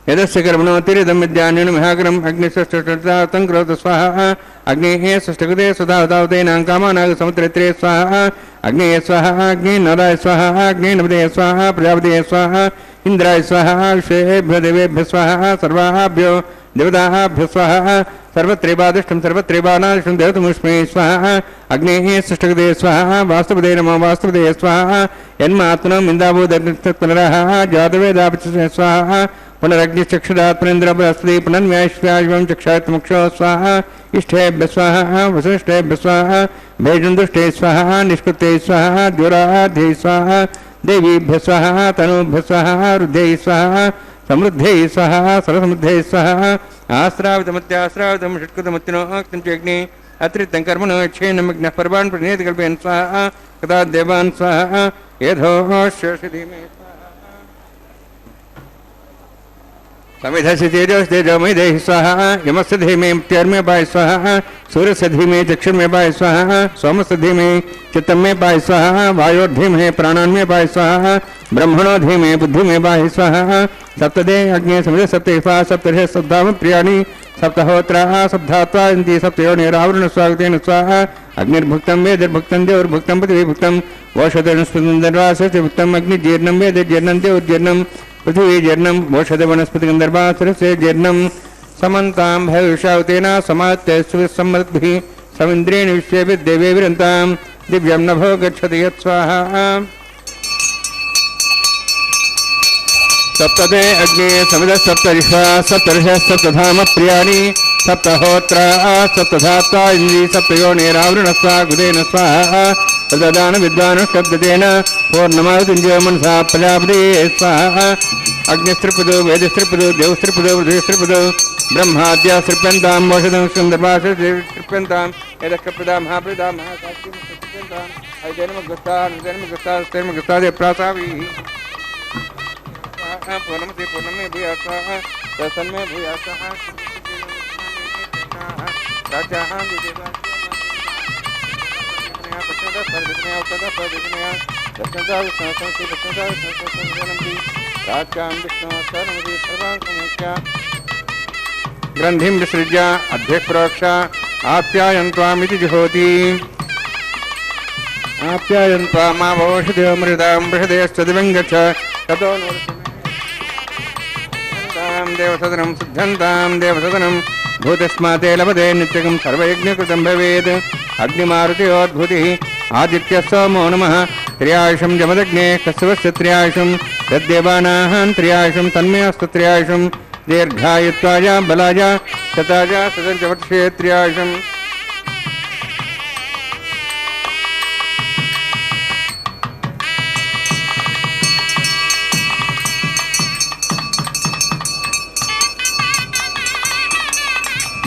यदस्य कर्मणोतिरिदं विद्यान्येन महाकरम् अग्निष्ठं करोतु स्वाहा अग्नेः षष्ठकृते स्वधावतावतेनां कामानाग समुद्रत्रे स्वाहा अग्नेय स्वाहा अग्ने नराय स्वाहा अग्ने नवदे स्वाहा प्रजापते स्वाहा इंद्राय स्वाहा विश्वेभ्यो देवेभ्यो स्वाहा सर्वाभ्यो देवताभ्यो स्वाहा सर्वत्रैवादिष्टं सर्वत्रैवानादिष्टं देवतमुष्मे स्वाहा अग्नेः षष्ठकृते स्वाहा वास्तुपदे नमो वास्तुपदे स्वाहा यन्मात्मनं इन्दावोदग्निस्तत्पुनरः जातवेदापि स्वाहा पुनरग्निश्चक्षुरात्मनेन्द्र बृहस्पति पुनर्व्याश्व्याश्वं चक्षात्मक्षो स्वाहा इष्टेभ्य स्वाहा वसिष्ठेभ्य स्वाहा भेजुन्दुष्टे स्वाहा निष्कृते स्वाहा द्योराध्ये स्वाहा देवीभ्य स्वाहा तनूभ्य स्वाहा रुद्धे स्वाहा समृद्धे स्वाहा सर्वसमृद्धे स्वाहा आश्रावितमत्याश्रावितं षट्कृतमत्तिनोक्तं चग्नि अतिरिक्तं कर्मणो क्षेनमग्नः पर्वान् प्रणेति कल्पयन् स्वाहा कदा देवान् स्वाहा यथोश्यसिधिमे समिधस्य तेजोमय देहि स्वाहा यमस्य धीमे मृत्युर्मे पाय स्वाहा सूर्यस्य धीमे चक्षुर्मे पाय स्वाहा सोमस्य धीमे चित्तमे पाय स्वाहा वायोर्धीमहे प्राणान्मे पाय स्वाहा ब्रह्मणो धीमे बुद्धिमे पाय स्वाहा सप्तदे अग्ने समिध सप्तैफा सप्तर्ष सप्ताम प्रियाणि सप्तहोत्राः सप्तात्वा इन्ति सप्तयोनिरावृण स्वागतेन स्वाहा अग्निर्भुक्तं वेदिर्भुक्तं देवैर्भुक्तं पृथिवीभुक्तं वोषधनुस्पतिन्दर्वासस्य भुक्तं अग्निजीर्णं वेदिर्जीर्णं देवैर्जीर्णं पृथ्वी जीर्णं वोषधे वनस्पतिगन्धर्वासुरस्य जीर्णं समन्तां भविष्यावतेन समात्य सम्मद्भिः समिन्द्रेण विश्वेभिः देवेभिरन्तां दिव्यं नभो गच्छति यत्स्वाहा सप्तदे अग्ने समिधः सप्तर्षः सप्तधाम प्रियाणि सप्तहोत्र सप्तधात्वा इंद्री सप्तयोनिरावृण स्वागुदेन स्वाहा तदान विद्वान शब्देन पूर्णमावृतिंजो मनसा प्रजापति स्वाहा अग्निस्त्रिपदो वेदस्त्रिपदो देवस्त्रिपदो वृद्धस्त्रिपदो ब्रह्माद्या स्त्रिप्यन्तां वषदं सुन्दरभाषस्त्रिप्यन्तां यदक्षप्रदा महाप्रदा महासाक्षी स्त्रिप्यन्तां ऐदेनमगस्तादेव प्रासाभिः पूर्णमति पूर्णमे भूयासः तन्मे भूयासः ग्रंथिं विसृज्य अध्यक्ष आप्यायन्त्वामिति जुहोति आप्यायन्त्वामावोषधमृतां बृहदेश्चदिवं गच्छ ततो देवसदनं सिद्धन्तां देवसदनं भूतस्माते लभते नित्यकं सर्वयज्ञकृतं भवेत् अग्निमारुतयोद्भूतिः आदित्यः सोमो नमः त्र्यायुषं जमदग्ने कस्वस्य त्र्यायुषं तद्देवानां त्र्यायुषं तन्मेऽस्तु त्र्यायुषं दीर्घायुत्वाय बलाय शताय सदर्शवर्षे त्र्यायुषम्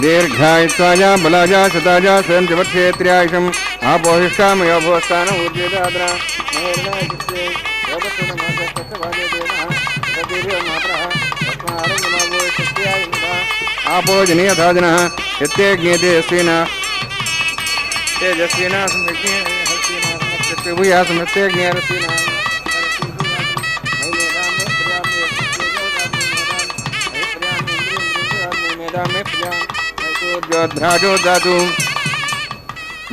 दीर्घायुत्वाय बलाय शताय सदर्शवर्षे त्र्यायुषम् आपोहिष्ठामयो भोस्तान ऊर्जेदाद्रा आपोजनीय साधनः यत्यज्ञेते यस्वेन तेजस्विना भूया समत्यज्ञेरस्विना भ्राजो दातु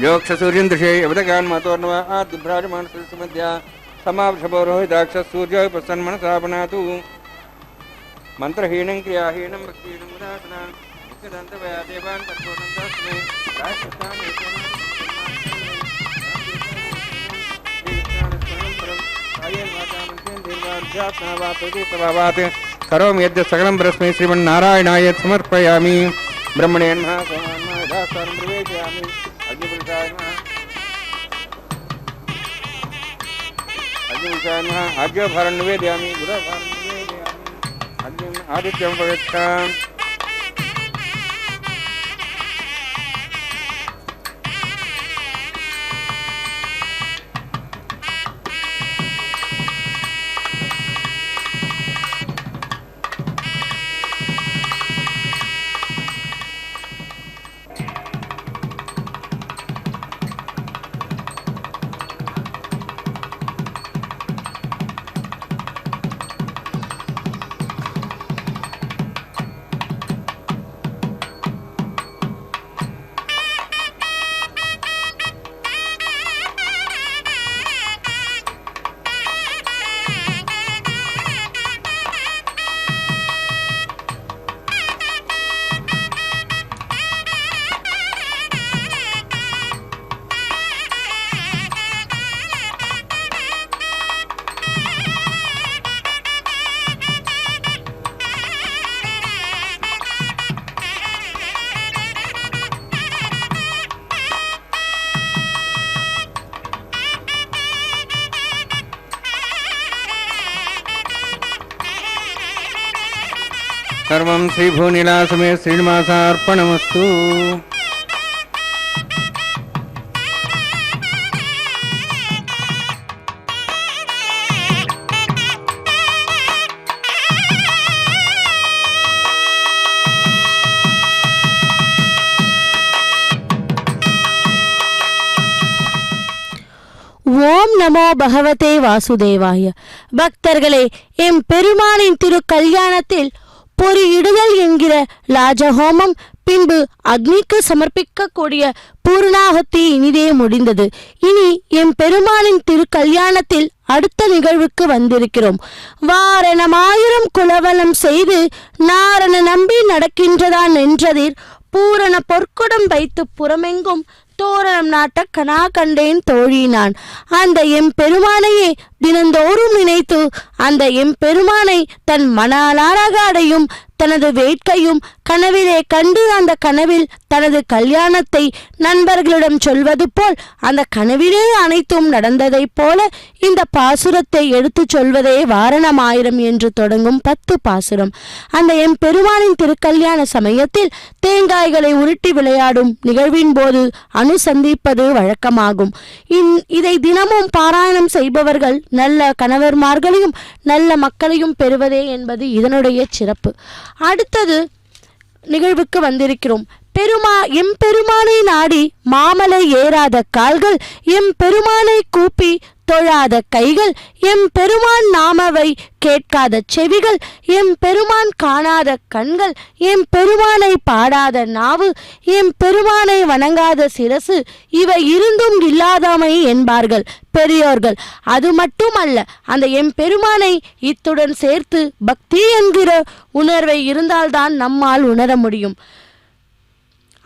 योक्षसूर्यन्दृशे यवदगान् मातोर्णवा आदिभ्राजमानसमध्या समावृषभोरोहिताक्ष सूर्यो प्रसन्मनसा बनातु मंत्रहीनं क्रियाहीनं भक्तिहीनं उदासना नित्यदन्तवया देवान् तत्पूर्णं तस्मै करोमि यद्य सकलं परस्मै श्रीमन्नारायणाय समर्पयामि ब्रह्मणे नमः सोमान्मदासारं प्रवेशयामि अग्निपुरुषाय नमः आज्ञभारं निवेदयामि गुरुभारं निवेदयामि आदित्यं पवित्रम् सर्वं श्रीभूनिलासमे श्रीनिवासार्पणमस्तु। ஓம் நமோ பகவதே வாசுதேவாய. பக்தர்களே, எம் பெருமானின் திரு கல்யாணத்தில் பொறி இடுதல் என்கிற லாஜஹோமம், பின்பு அக்னிக்கு சமர்ப்பிக்கக்கூடிய பூர்ணாகத்தி இனிதே முடிந்தது. இனி எம் பெருமானின் திரு கல்யாணத்தில் அடுத்த நிகழ்வுக்கு வந்திருக்கிறோம். வாரணமாயிரம் குலவலம் செய்து நாரண நம்பி நடக்கின்றதான் என்றதிர் பூரண பொற்குடம் வைத்து புறமெங்கும் தோரணம் நாட்ட கனா கண்டேன் தோழினான். அந்த எம் பெருமானையே தினந்தோறும் நினைத்து அந்த எம் பெருமானை தன் மணாளாராக அடையும் தனது வேட்கையும் கனவிலே கண்டு அந்த கனவில் தனது கல்யாணத்தை நண்பர்களிடம் சொல்வது போல் அந்த கனவிலே அனைத்தும் நடந்ததைப் போல இந்த பாசுரத்தை எடுத்துச் சொல்வதே வாரணமாயிரம் என்று தொடங்கும் 10 பாசுரம். அந்த எம்பெருமானின் திருக்கல்யாண சமயத்தில் தேங்காய்களை உருட்டி விளையாடும் நிகழ்வின் போது அனுசந்திப்பது வழக்கமாகும். இதை தினமும் பாராயணம் செய்பவர்கள் நல்ல கணவர்மார்களையும் நல்ல மக்களையும் பெறுவதே என்பது இதனுடைய சிறப்பு. அடுத்தது நிகழ்வுக்கு வந்திருக்கிறோம். எம்பெருமானை நாடி மாமலை ஏறாத கால்கள், எம்பெருமானை கூப்பி தொழாத கைகள், எம்பெருமான் நாமவை கேட்காத செவிகள், எம்பெருமான் காணாத கண்கள், எம்பெருமானை பாடாத நாவு, எம்பெருமானை வணங்காத சிரசு, இவை இருந்தும் இல்லாதமை என்பார்கள் பெரியோர்கள். அது மட்டுமல்ல, அந்த எம்பெருமானை இத்துடன் சேர்த்து பக்தி என்கிற உணர்வை இருந்தால்தான் நம்மால் உணர முடியும்.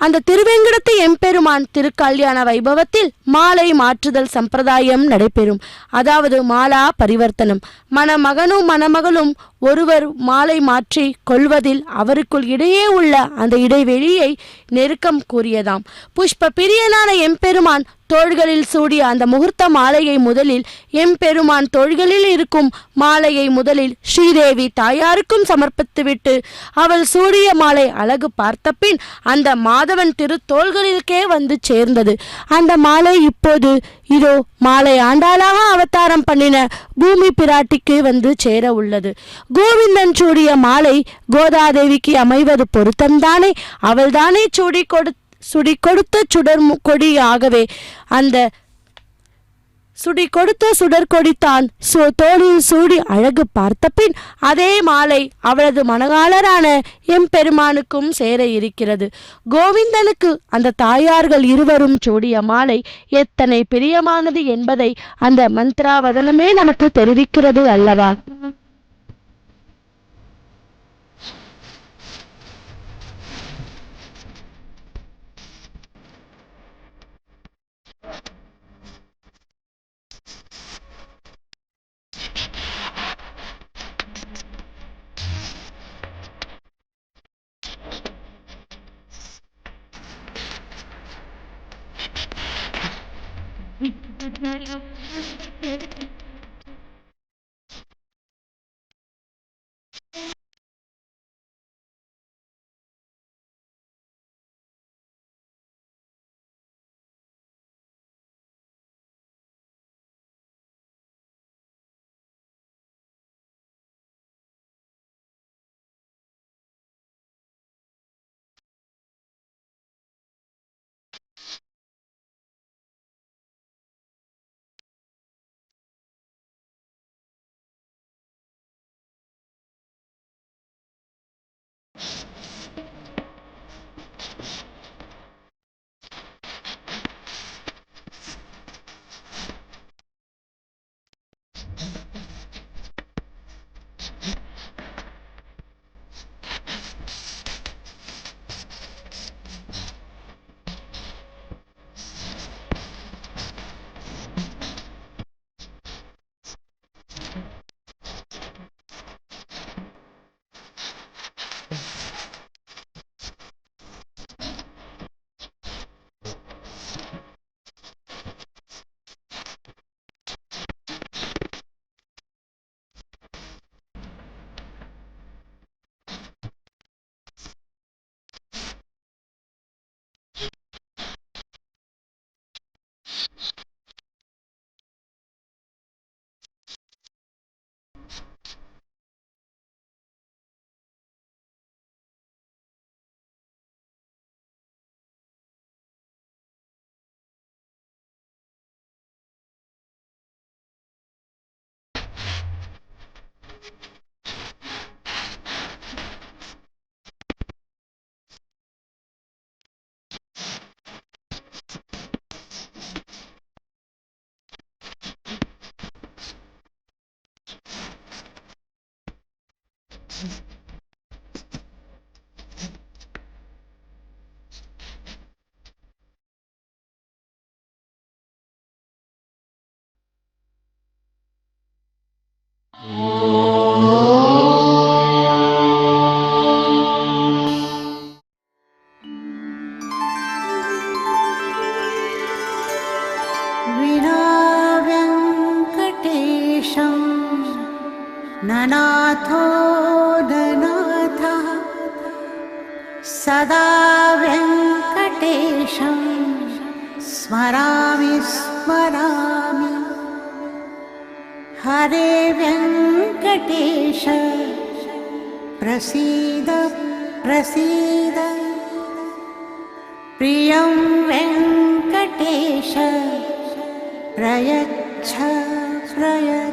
அந்த திருவேங்கடத்து எம்பெருமான் திருக்கல்யாண வைபவத்தில் மாலை மாற்றுதல் சம்பிரதாயம் நடைபெறும். அதாவது மாலா பரிவர்த்தனம். மணமகனும் மணமகளும் ஒருவர் மாலை மாற்றி கொள்வதில் அவருக்குள் இடையே உள்ள அந்த இடைவெளியை நெருக்கம் கூறியதாம். புஷ்ப பிரியனான எம்பெருமான் தோள்களில் சூடிய அந்த முகூர்த்த மாலையை முதலில் எம்பெருமான் தோள்களில் இருக்கும் மாலையை முதலில் ஸ்ரீதேவி தாயாருக்கும் சமர்ப்பித்துவிட்டு அவள் சூடிய மாலை அழகு பார்த்த பின் அந்த மாதவன் திரு தோள்களிற்கே வந்து சேர்ந்தது. அந்த மாலை இப்போது இதோ மாலை ஆண்டாளாக அவதாரம் பண்ணின பூமி பிராட்டிக்கு வந்து சேர உள்ளது. கோவிந்தன் சூடிய மாலை கோதாதேவிக்கு அமைவது பொருத்தம்தானே? அவள்தானே சுடி கொடுத்த சுடர் கொடியாகவே அந்த சுடி கொடுத்த சுடற்கொடித்தான் தோளில் சூடி அழகு பார்த்த பின் அதே மாலை அவளது மணகாளரான எம்பெருமானுக்கும் சேர இருக்கிறது. கோவிந்தனுக்கு அந்த தாயார்கள் இருவரும் சூடிய மாலை எத்தனை பிரியமானது என்பதை அந்த மந்த்ராவதனமே நமக்கு தெரிவிக்கிறது அல்லவா? ननाथो ननाथः सदा वेङ्कटेशं स्मरामि स्मरामि हरे वेङ्कटेश प्रसीद प्रसीद प्रियं वेङ्कटेश प्रयच्छ प्रयच्छ